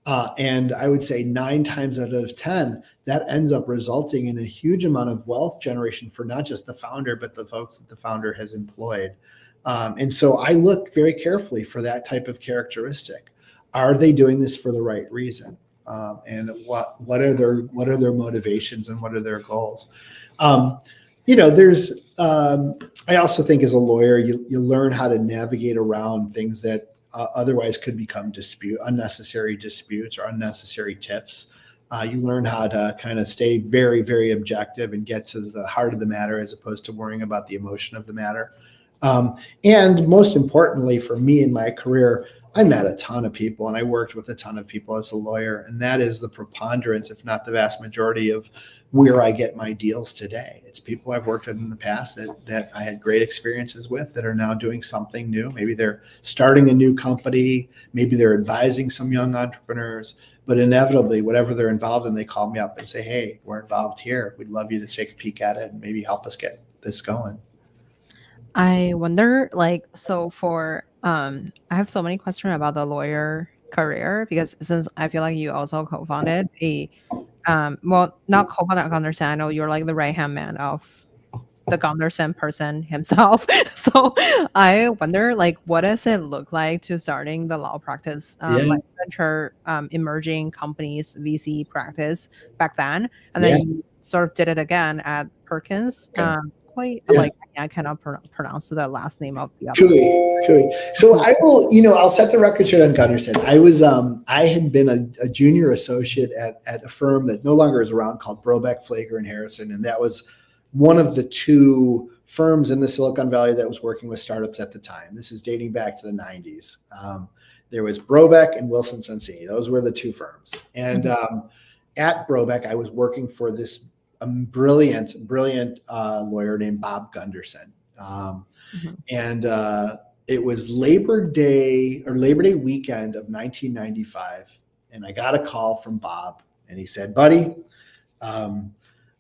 Speaker 2: And I would say 9 times out of 10, that ends up resulting in a huge amount of wealth generation for not just the founder, but the folks that the founder has employed. And so I look very carefully for that type of characteristic. Are they doing this for the right reason? And what are their motivations and what are their goals? There's, I also think as a lawyer, you learn how to navigate around things that otherwise could become unnecessary disputes or unnecessary tiffs. You learn how to kind of stay very, very objective and get to the heart of the matter as opposed to worrying about the emotion of the matter. And most importantly for me in my career, I met a ton of people and I worked with a ton of people as a lawyer. And that is the preponderance, if not the vast majority of where I get my deals today. It's people I've worked with in the past that I had great experiences with that are now doing something new. Maybe they're starting a new company. Maybe they're advising some young entrepreneurs. But inevitably, whatever they're involved in, they call me up and say, hey, we're involved here. We'd love you to take a peek at it and maybe help us get this going.
Speaker 1: I wonder, I have so many questions about the lawyer career because since I feel like you also co-founded not co-founded Gunderson, I know you're like the right-hand man of the Gunderson person himself. So I wonder, like, what does it look like to starting the law practice, like venture emerging companies, VC practice back then, and then you sort of did it again at Perkins. I cannot pronounce the last name of the other.
Speaker 2: Coie. So I will, I'll set the record straight on Gunderson. I had been a junior associate at a firm that no longer is around called Brobeck, Flager and Harrison, and that was one of the two firms in the Silicon Valley that was working with startups at the time. This is dating back to the 90s. There was Brobeck and Wilson Sonsini. Those were the two firms. And at Brobeck, I was working for this brilliant lawyer named Bob Gunderson. And it was Labor Day weekend of 1995. And I got a call from Bob and he said, buddy,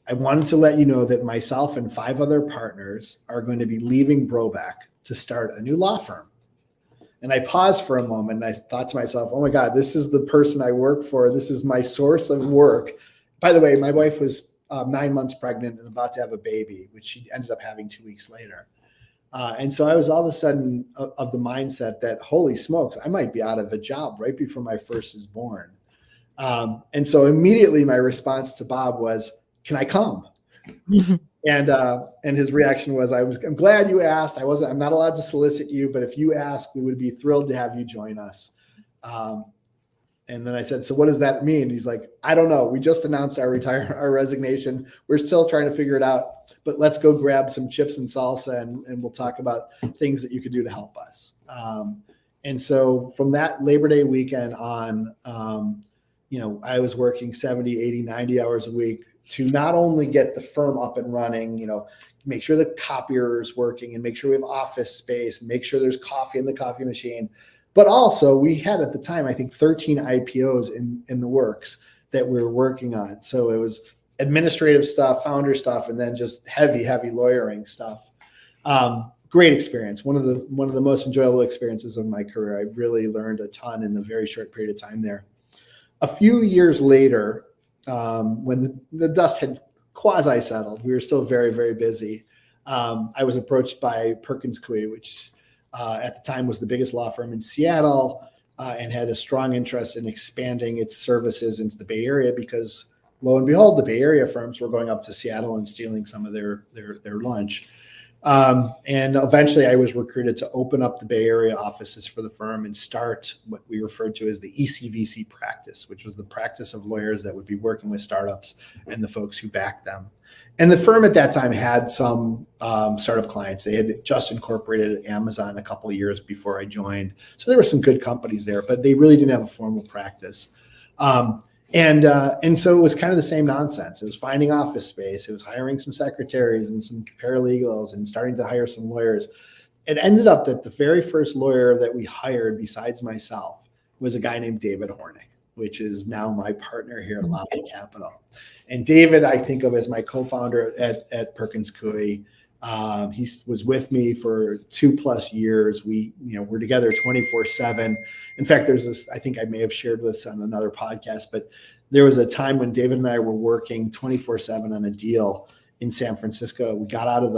Speaker 2: I wanted to let you know that myself and 5 other partners are going to be leaving Brobeck to start a new law firm. And I paused for a moment and I thought to myself, oh my God, this is the person I work for. This is my source of work. By the way, my wife was 9 months pregnant and about to have a baby, which she ended up having 2 weeks later. And so I was all of a sudden of the mindset that, holy smokes, I might be out of a job right before my first is born. And so immediately my response to Bob was, can I come? And his reaction was, I'm glad you asked. I'm not allowed to solicit you, but if you ask, we would be thrilled to have you join us. And then I said, so what does that mean? He's like, I don't know. We just announced our resignation. We're still trying to figure it out, but let's go grab some chips and salsa and we'll talk about things that you could do to help us. And so from that Labor Day weekend on, I was working 70, 80, 90 hours a week to not only get the firm up and running, make sure the copier is working and make sure we have office space and make sure there's coffee in the coffee machine. But also we had at the time, I think 13 IPOs in the works that we were working on. So it was administrative stuff, founder stuff, and then just heavy lawyering stuff. Great experience. One of the most enjoyable experiences of my career. I really learned a ton in a very short period of time there. A few years later, when the dust had quasi settled, we were still very, very busy. I was approached by Perkins Coie, which at the time was the biggest law firm in Seattle and had a strong interest in expanding its services into the Bay Area because lo and behold, the Bay Area firms were going up to Seattle and stealing some of their lunch. And eventually I was recruited to open up the Bay Area offices for the firm and start what we referred to as the ECVC practice, which was the practice of lawyers that would be working with startups and the folks who backed them. And the firm at that time had some startup clients. They had just incorporated Amazon a couple of years before I joined. So there were some good companies there, but they really didn't have a formal practice. And so it was kind of the same nonsense. It was finding office space. It was hiring some secretaries and some paralegals and starting to hire some lawyers. It ended up that the very first lawyer that we hired besides myself was a guy named David Hornick, which is now my partner here at Lobby Capital. And David, I think of as my co-founder at Perkins Coie. He was with me for 2+ years. We're together 24/7. In fact, there's this, I think I may have shared this on another podcast, but there was a time when David and I were working 24/7 on a deal in San Francisco. We got out of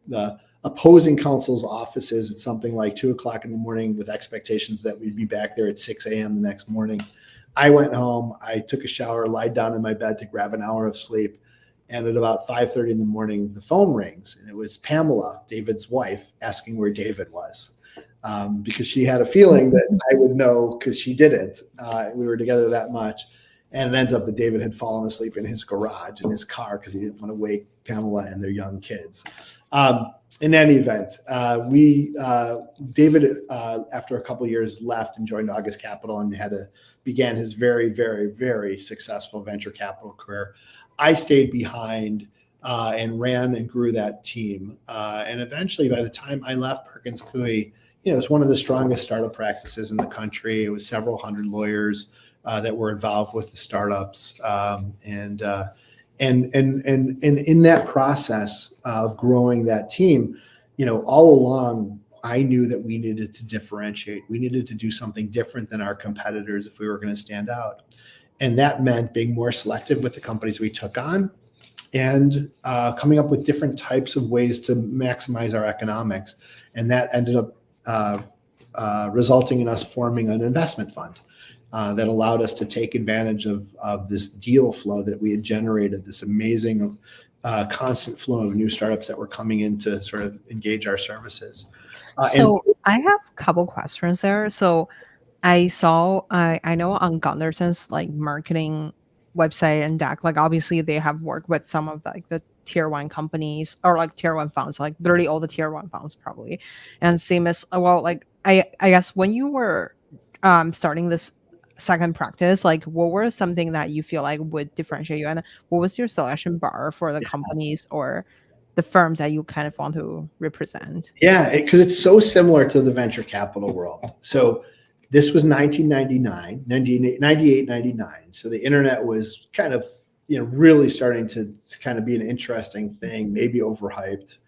Speaker 2: the opposing counsel's offices at something like 2:00 in the morning with expectations that we'd be back there at 6 a.m. the next morning. I went home, I took a shower, lied down in my bed to grab an hour of sleep. And at about 5:30 in the morning, the phone rings, and it was Pamela, David's wife, asking where David was. Because she had a feeling that I would know because she didn't. We were together that much. And it ends up that David had fallen asleep in his garage in his car because he didn't want to wake Pamela and their young kids. In any event, David, after a couple of years, left and joined August Capital and began his very, very, very successful venture capital career. I stayed behind and ran and grew that team. And eventually, by the time I left Perkins Coie, it was one of the strongest startup practices in the country. It was several hundred lawyers that were involved with the startups, and in that process of growing that team, all along, I knew that we needed to differentiate. We needed to do something different than our competitors if we were going to stand out, and that meant being more selective with the companies we took on, and coming up with different types of ways to maximize our economics, and that ended up resulting in us forming an investment fund that allowed us to take advantage of this deal flow that we had generated, this amazing constant flow of new startups that were coming in to sort of engage our services.
Speaker 1: So I have a couple questions there. So I know on Gunderson's like marketing website and deck, like obviously they have worked with some of the tier one companies or like tier one funds, like literally all the tier one funds probably. And same as like I guess when you were starting this second practice, like what were something that you feel like would differentiate you, and what was your selection bar for the companies or the firms that you kind of want to represent?
Speaker 2: Yeah, because it's so similar to the venture capital world. So this was 1999, 98, 99. So the internet was kind of, really starting to kind of be an interesting thing, maybe overhyped.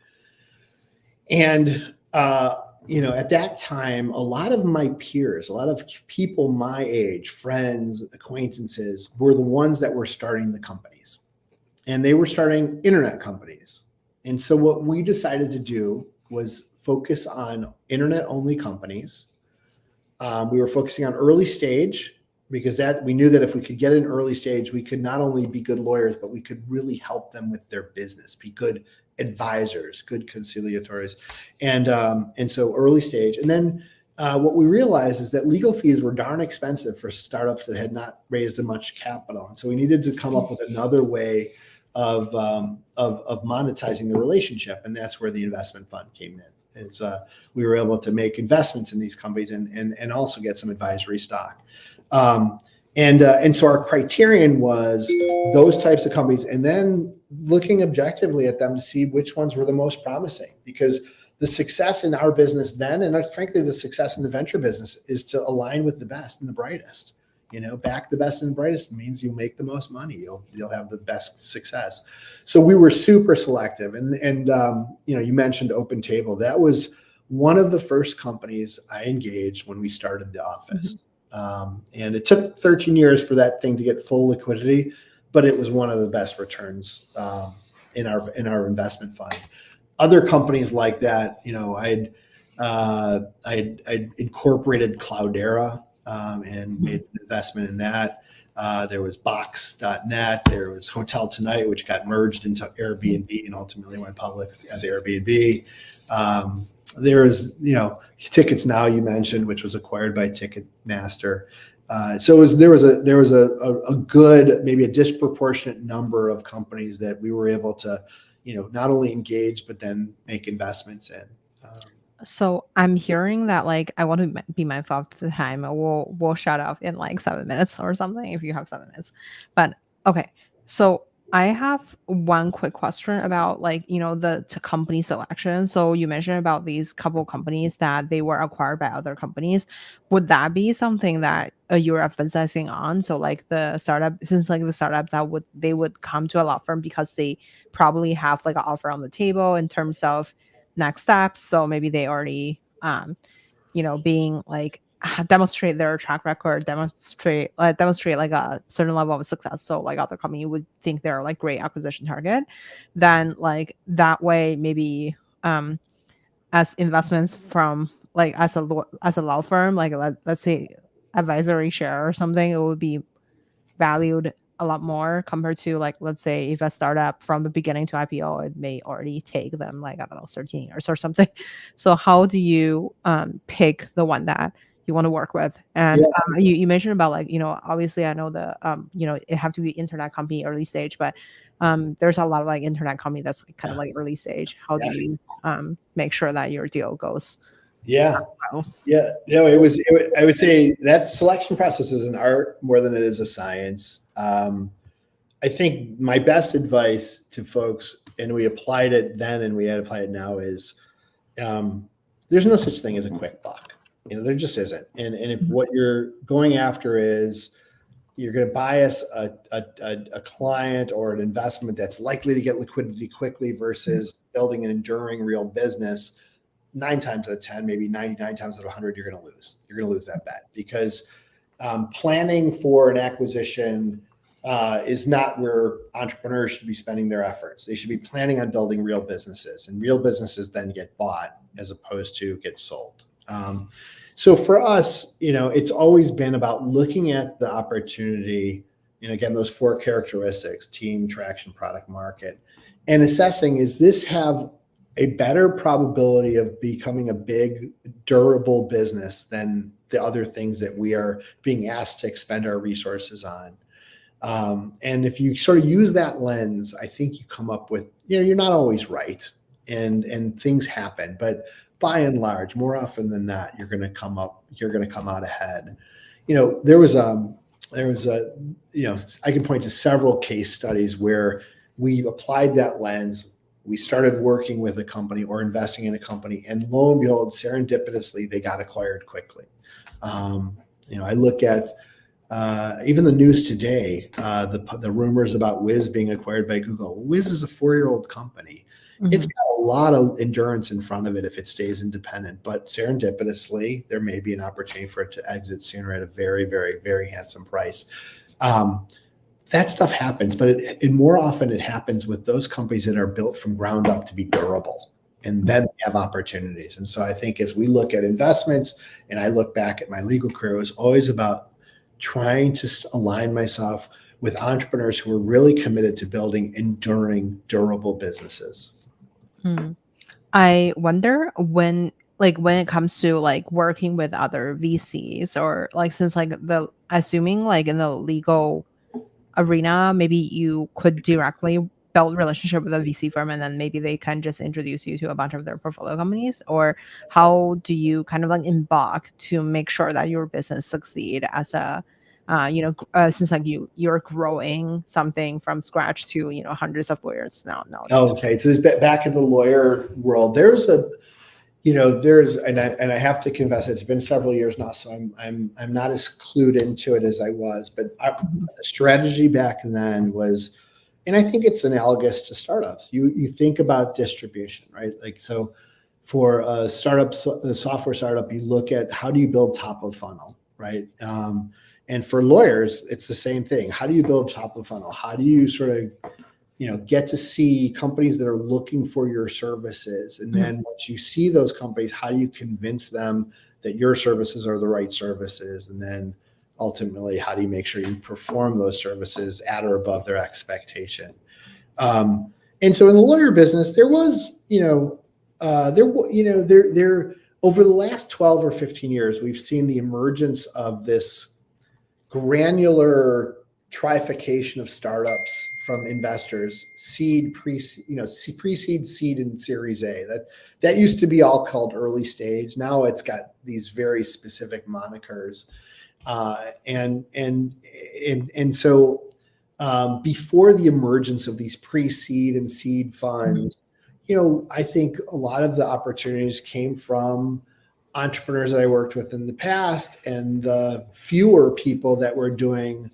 Speaker 2: And, at that time, a lot of my peers, a lot of people my age, friends, acquaintances, were the ones that were starting the companies. And they were starting internet companies. And so what we decided to do was focus on internet-only companies. We were focusing on early stage because we knew that if we could get in early stage, we could not only be good lawyers, but we could really help them with their business, be good advisors, good conciliators, and so early stage. And then what we realized is that legal fees were darn expensive for startups that had not raised much capital, and so we needed to come up with another way of monetizing the relationship, and that's where the investment fund came in. We were able to make investments in these companies and also get some advisory stock. And so our criterion was those types of companies, and then looking objectively at them to see which ones were the most promising, because the success in our business then, and frankly, the success in the venture business, is to align with the best and the brightest. Back the best and the brightest means you'll make the most money. You'll have the best success. So we were super selective. And you mentioned OpenTable. That was one of the first companies I engaged when we started the office. And it took 13 years for that thing to get full liquidity, but it was one of the best returns in our investment fund. Other companies like that, I'd incorporated Cloudera and made an investment in that. There was Box.net. There was HotelTonight, which got merged into Airbnb and ultimately went public as Airbnb. There was, TicketsNow you mentioned, which was acquired by Ticketmaster. So there was a good, maybe a disproportionate number of companies that we were able to, not only engage but then make investments in.
Speaker 1: So I'm hearing that I want to be mindful of the time. We'll shut off in 7 minutes or something if you have 7 minutes. But okay, so I have one quick question about the company selection. So you mentioned about these couple companies that they were acquired by other companies. Would that be something that you're emphasizing on? So the startup, since the startups they would come to a law firm because they probably have an offer on the table in terms of next steps. So maybe they already being demonstrate their track record, demonstrate a certain level of success. So other company would think they're great acquisition target. Then that way maybe as investments from as a law firm, let's say advisory share or something, it would be valued a lot more compared to like, let's say if a startup from the beginning to IPO, it may already take them like, I don't know, 13 years or something. So how do you pick the one that you want to work with? And
Speaker 2: Yeah.
Speaker 1: you mentioned about like, obviously I know the, it have to be internet company early stage, but there's a lot of like internet company that's like kind of like early stage. How do
Speaker 2: Yeah.
Speaker 1: you make sure that your deal goes
Speaker 2: Yeah.
Speaker 1: well?
Speaker 2: Yeah. I would say that selection process is an art more than it is a science. I think my best advice to folks, and we applied it then and we had applied it now, is there's no such thing as a quick buck. There just isn't. And if what you're going after is you're going to bias a client or an investment that's likely to get liquidity quickly versus building an enduring real business, 9 times out of 10, maybe 99 times out of 100, you're going to lose. You're going to lose that bet because planning for an acquisition is not where entrepreneurs should be spending their efforts. They should be planning on building real businesses, and real businesses then get bought as opposed to get sold. So for us, it's always been about looking at the opportunity, and again, those 4 characteristics: team, traction, product, market, and assessing, is this have a better probability of becoming a big, durable business than the other things that we are being asked to expend our resources on. And if you sort of use that lens, I think you come up with, you're not always right, and things happen, but by and large, more often than not, you're going to come out ahead. I can point to several case studies where we applied that lens. We started working with a company or investing in a company, and lo and behold, serendipitously, they got acquired quickly. I look at even the news today, the rumors about Wiz being acquired by Google. Wiz is a 4-year-old company. Mm-hmm. It's got a lot of endurance in front of it if it stays independent, but serendipitously, there may be an opportunity for it to exit sooner at a very, very, very handsome price. That stuff happens, but more often it happens with those companies that are built from ground up to be durable, and then they have opportunities. And so I think as we look at investments, and I look back at my legal career, it was always about trying to align myself with entrepreneurs who are really committed to building enduring, durable businesses.
Speaker 1: I wonder when it comes to like working with other VCs, or like, since like assuming like in the legal arena, maybe you could directly build relationship with a VC firm, and then maybe they can just introduce you to a bunch of their portfolio companies, or how do you kind of like embark to make sure that your business succeed as a since like you're growing something from scratch to hundreds of lawyers now.
Speaker 2: Okay, so this back in the lawyer world, and I have to confess, it's been several years now, so I'm not as clued into it as I was. But the strategy back then was, and I think it's analogous to startups. You think about distribution, right? Like, so for a software startup, you look at how do you build top of funnel, right? And for lawyers, it's the same thing. How do you build top of funnel? How do you sort of get to see companies that are looking for your services? And then once you see those companies, how do you convince them that your services are the right services? And then ultimately, how do you make sure you perform those services at or above their expectation? And so in the lawyer business, there was, over the last 12 or 15 years, we've seen the emergence of this granular trifurcation of startups from investors: seed, pre-seed, seed, and Series A. That used to be all called early stage. Now it's got these very specific monikers, and so before the emergence of these pre-seed and seed funds, I think a lot of the opportunities came from entrepreneurs that I worked with in the past, and the fewer people that were doing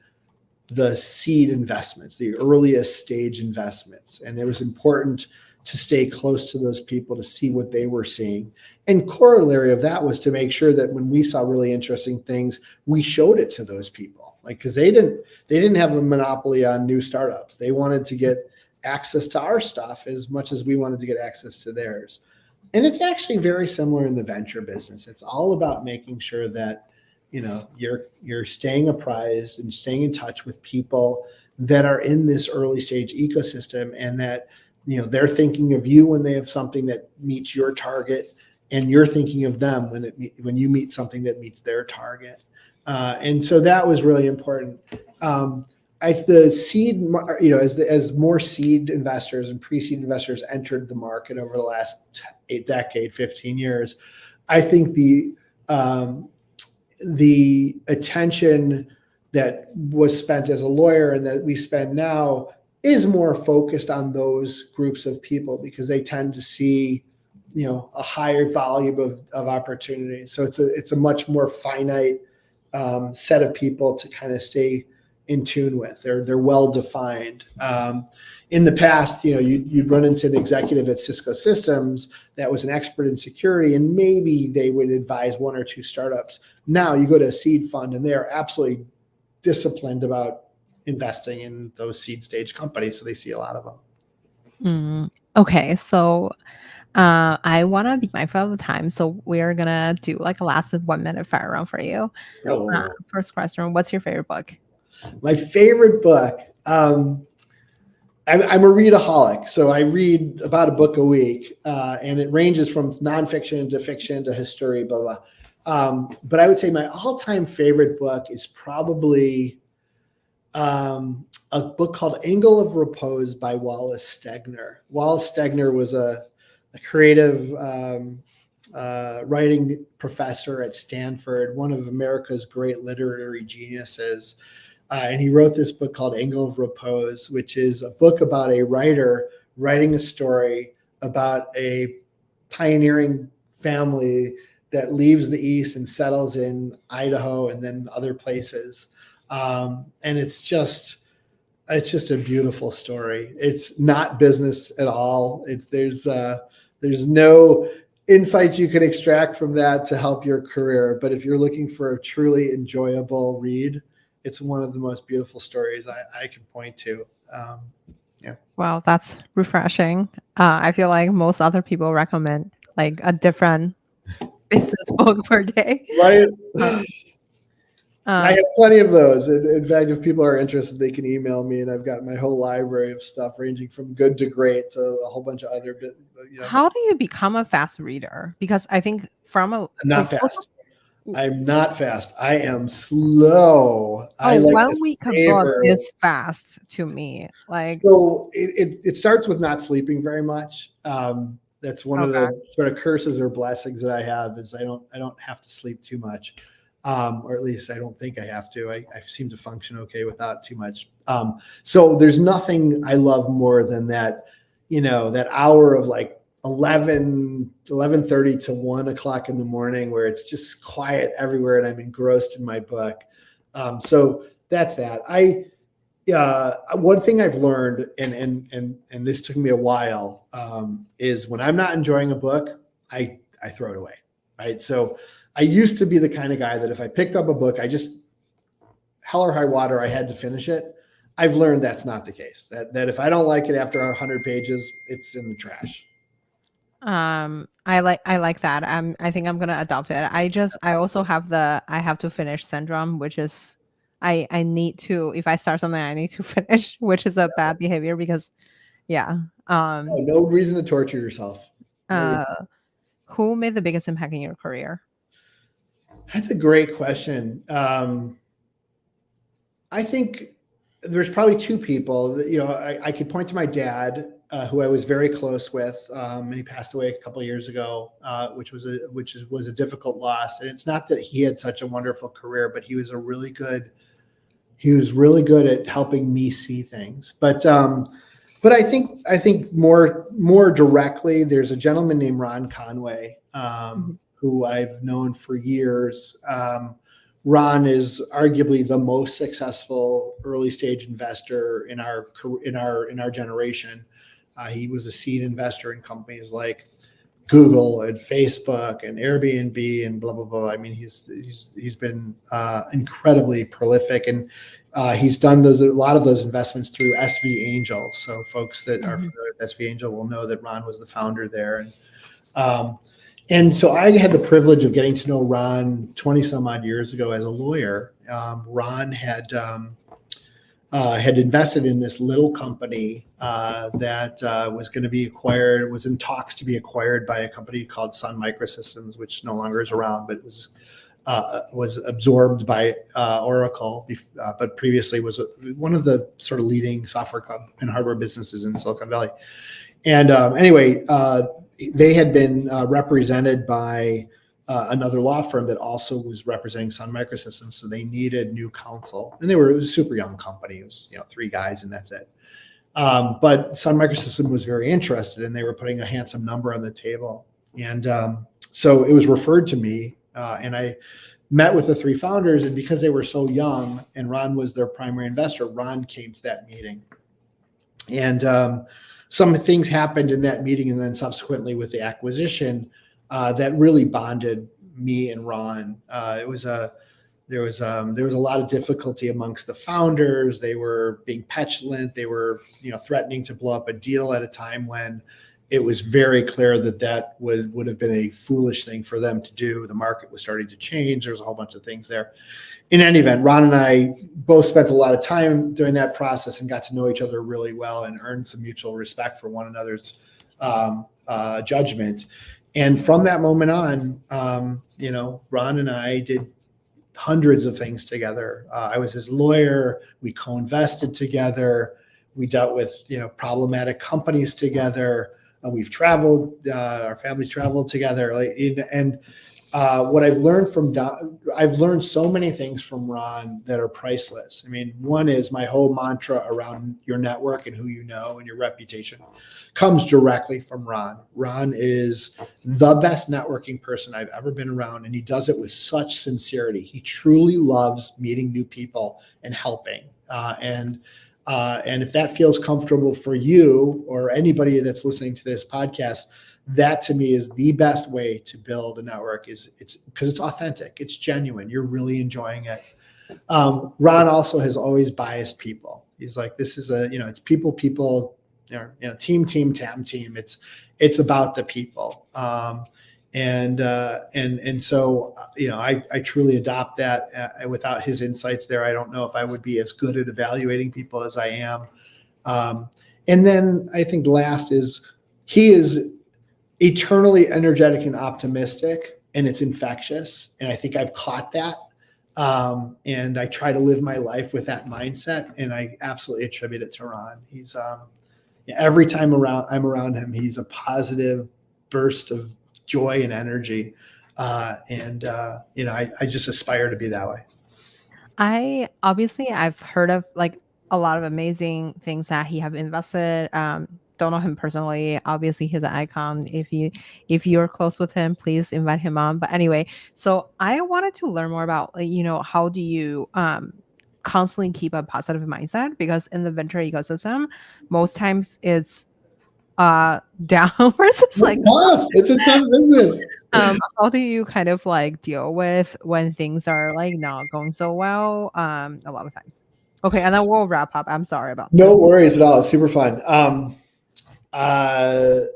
Speaker 2: the seed investments, the earliest stage investments. And it was important to stay close to those people to see what they were seeing. And corollary of that was to make sure that when we saw really interesting things, we showed it to those people, like, because they didn't have a monopoly on new startups. They wanted to get access to our stuff as much as we wanted to get access to theirs. And it's actually very similar in the venture business. It's all about making sure that you're staying apprised and staying in touch with people that are in this early stage ecosystem, and that, they're thinking of you when they have something that meets your target, and you're thinking of them when you meet something that meets their target. And so that was really important. As the seed, as more seed investors and pre-seed investors entered the market over the last decade, 15 years, I think the attention that was spent as a lawyer and that we spend now is more focused on those groups of people, because they tend to see, a higher volume of opportunities. So it's a much more finite set of people to kind of stay in tune with. They're well defined. In the past, you'd run into an executive at Cisco Systems that was an expert in security, and maybe they would advise one or two startups. Now you go to a seed fund, and they are absolutely disciplined about investing in those seed stage companies, so they see a lot of them.
Speaker 1: Okay, so I want to be mindful of the time, so we're gonna do like a last 1 minute fire round for you. First question: what's your favorite book?
Speaker 2: My favorite book. I'm a readaholic, so I read about a book a week, and it ranges from nonfiction to fiction to history, blah blah. But I would say my all-time favorite book is probably a book called Angle of Repose by Wallace Stegner. Wallace Stegner was a creative writing professor at Stanford, one of America's great literary geniuses. And he wrote this book called Angle of Repose, which is a book about a writer writing a story about a pioneering family that leaves the East and settles in Idaho and then other places. And it's just a beautiful story. It's not business at all. There's no insights you can extract from that to help your career. But if you're looking for a truly enjoyable read, it's one of the most beautiful stories I can point to. Yeah.
Speaker 1: Wow, that's refreshing. I feel like most other people recommend like a different business book per day.
Speaker 2: Right. I have plenty of those. In fact, if people are interested, they can email me, and I've got my whole library of stuff ranging from good to great to a whole bunch of other bit.
Speaker 1: How do you become a fast reader? Because I think I'm
Speaker 2: not fast. I'm not fast. I am slow. I like
Speaker 1: 1 week a book is fast to me. Like,
Speaker 2: so it starts with not sleeping very much. That's one of the sort of curses or blessings that I have, is I don't have to sleep too much. Or at least I don't think I have to. I seem to function okay without too much. So there's nothing I love more than that, that hour of like 11:30 to 1 o'clock in the morning where it's just quiet everywhere and I'm engrossed in my book. So that's that. One thing I've learned, and this took me a while, is when I'm not enjoying a book, I throw it away. Right. So I used to be the kind of guy that if I picked up a book, I just, hell or high water, I had to finish it. I've learned that's not the case. That if I don't like it after 100 pages, it's in the trash.
Speaker 1: I like that. I think I'm gonna adopt it. I also have I have to finish syndrome, which is I need to, if I start something, I need to finish, which is a bad behavior because
Speaker 2: no reason to torture yourself.
Speaker 1: Who made the biggest impact in your career?
Speaker 2: That's a great question. I think there's probably two people that, I could point to my dad, who I was very close with, and he passed away a couple of years ago, which was a difficult loss. And it's not that he had such a wonderful career, but he was really good at helping me see things. But I think more directly, there's a gentleman named Ron Conway, who I've known for years. Ron is arguably the most successful early stage investor in our generation. He was a seed investor in companies like Google and Facebook and Airbnb and blah blah blah. I mean, he's been incredibly prolific, and he's done a lot of those investments through SV Angel. So folks that are familiar with SV Angel will know that Ron was the founder there, and so I had the privilege of getting to know Ron 20 some odd years ago as a lawyer. Ron had had invested in this little company that was going to be acquired, was in talks to be acquired by a company called Sun Microsystems, which no longer is around, but was absorbed by Oracle, but previously was one of the sort of leading software and hardware businesses in Silicon Valley. And anyway, they had been represented by another law firm that also was representing Sun Microsystems. So they needed new counsel, and it was a super young company. It was 3 guys and that's it. But Sun Microsystems was very interested, and they were putting a handsome number on the table. And so it was referred to me, and I met with the 3 founders. And because they were so young, and Ron was their primary investor, Ron came to that meeting. And some things happened in that meeting, and then subsequently with the acquisition, that really bonded me and Ron. There was a lot of difficulty amongst the founders. They were being petulant. They were, threatening to blow up a deal at a time when it was very clear that would have been a foolish thing for them to do. The market was starting to change. There was a whole bunch of things there. In any event, Ron and I both spent a lot of time during that process and got to know each other really well and earned some mutual respect for one another's judgment. And from that moment on, Ron and I did hundreds of things together. I was his lawyer. We co-invested together. We dealt with, problematic companies together. We've traveled. Our families traveled together. What I've learned I've learned so many things from Ron that are priceless. I mean, one is my whole mantra around your network and who you know and your reputation comes directly from Ron. Ron is the best networking person I've ever been around, and he does it with such sincerity. He truly loves meeting new people and helping. And if that feels comfortable for you or anybody that's listening to this podcast, that to me is the best way to build a network. It's because it's authentic, it's genuine. You're really enjoying it. Ron also has always biased people. He's like, this is it's people, team, tam team. It's about the people. And so, I truly adopt that. Without his insights there, I don't know if I would be as good at evaluating people as I am. And then I think last is he is eternally energetic and optimistic, and it's infectious. And I think I've caught that. And I try to live my life with that mindset, and I absolutely attribute it to Ron. He's every time I'm around him, he's a positive burst of joy and energy. I just aspire to be that way.
Speaker 1: I've heard of a lot of amazing things that he have invested. Don't know him personally. Obviously, he's an icon. If you're close with him, please invite him on. But anyway, so I wanted to learn more about how do you constantly keep a positive mindset, because in the venture ecosystem, most times it's downwards. It's tough.
Speaker 2: It's a tough business.
Speaker 1: How do you kind of deal with when things are not going so well? A lot of times. Okay, and then we'll wrap up. I'm sorry about
Speaker 2: this. No worries at all. It's super fun. I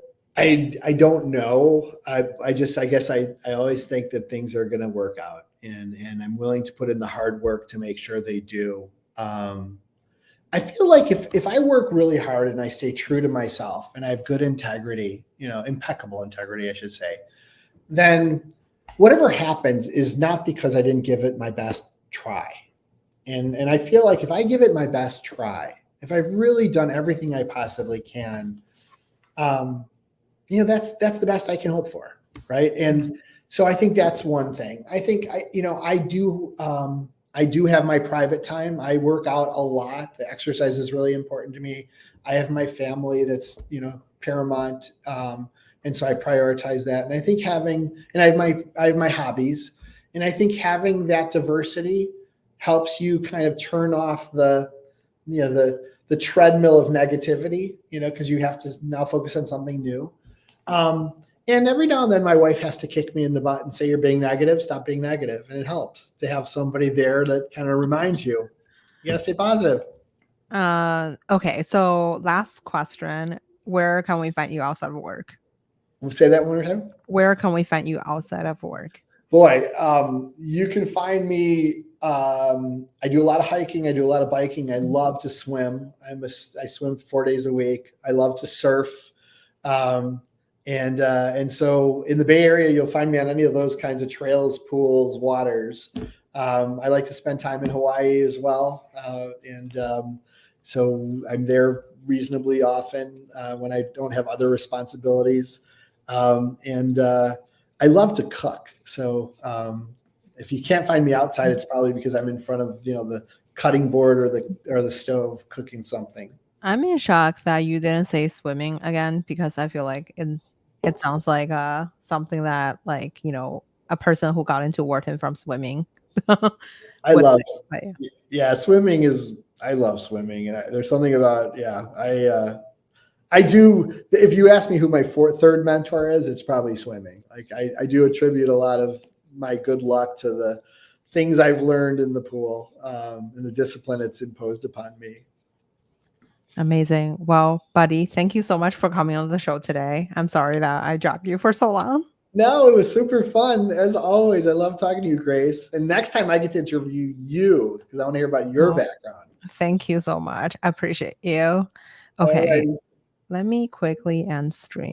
Speaker 2: don't know. I guess I always think that things are going to work out, and I'm willing to put in the hard work to make sure they do. I feel like if I work really hard and I stay true to myself and I have good integrity, impeccable integrity, I should say, then whatever happens is not because I didn't give it my best try. And I feel like if I give it my best try, if I've really done everything I possibly can, that's the best I can hope for, right? And so I think that's one thing. I think I do have my private time. I work out a lot. The exercise is really important to me. I have my family that's paramount, and so I prioritize that. And I think I have my hobbies, and I think having that diversity helps you kind of turn off the treadmill of negativity, because you have to now focus on something new. And every now and then my wife has to kick me in the butt and say, you're being negative, stop being negative. And it helps to have somebody there that kind of reminds you got to stay positive.
Speaker 1: Okay. So last question, where can we find you outside of work?
Speaker 2: We'll say that one more time.
Speaker 1: Where can we find you outside of work?
Speaker 2: Boy, you can find me I do a lot of hiking. I do a lot of biking. I love to swim. I swim 4 days a week. I love to surf. And so in the Bay Area, you'll find me on any of those kinds of trails, pools, waters. I like to spend time in Hawaii as well. So I'm there reasonably often when I don't have other responsibilities. I love to cook. So if you can't find me outside, it's probably because I'm in front of, the cutting board or the stove cooking something.
Speaker 1: I'm in shock that you didn't say swimming again, because I feel like it sounds like something that, like, a person who got into Wharton from swimming.
Speaker 2: I love,
Speaker 1: yeah.
Speaker 2: Swimming I love swimming. And there's something about, I do. If you ask me who my third mentor is, it's probably swimming. Like I do attribute a lot of my good luck to the things I've learned in the pool and the discipline it's imposed upon me.
Speaker 1: Amazing. Well, buddy, thank you so much for coming on the show today. I'm sorry that I dragged you for so long.
Speaker 2: No, it was super fun. As always, I love talking to you, Grace. And next time I get to interview you because I want to hear about your background.
Speaker 1: Thank you so much. I appreciate you. Okay.
Speaker 2: Alrighty.
Speaker 1: Let me quickly end stream.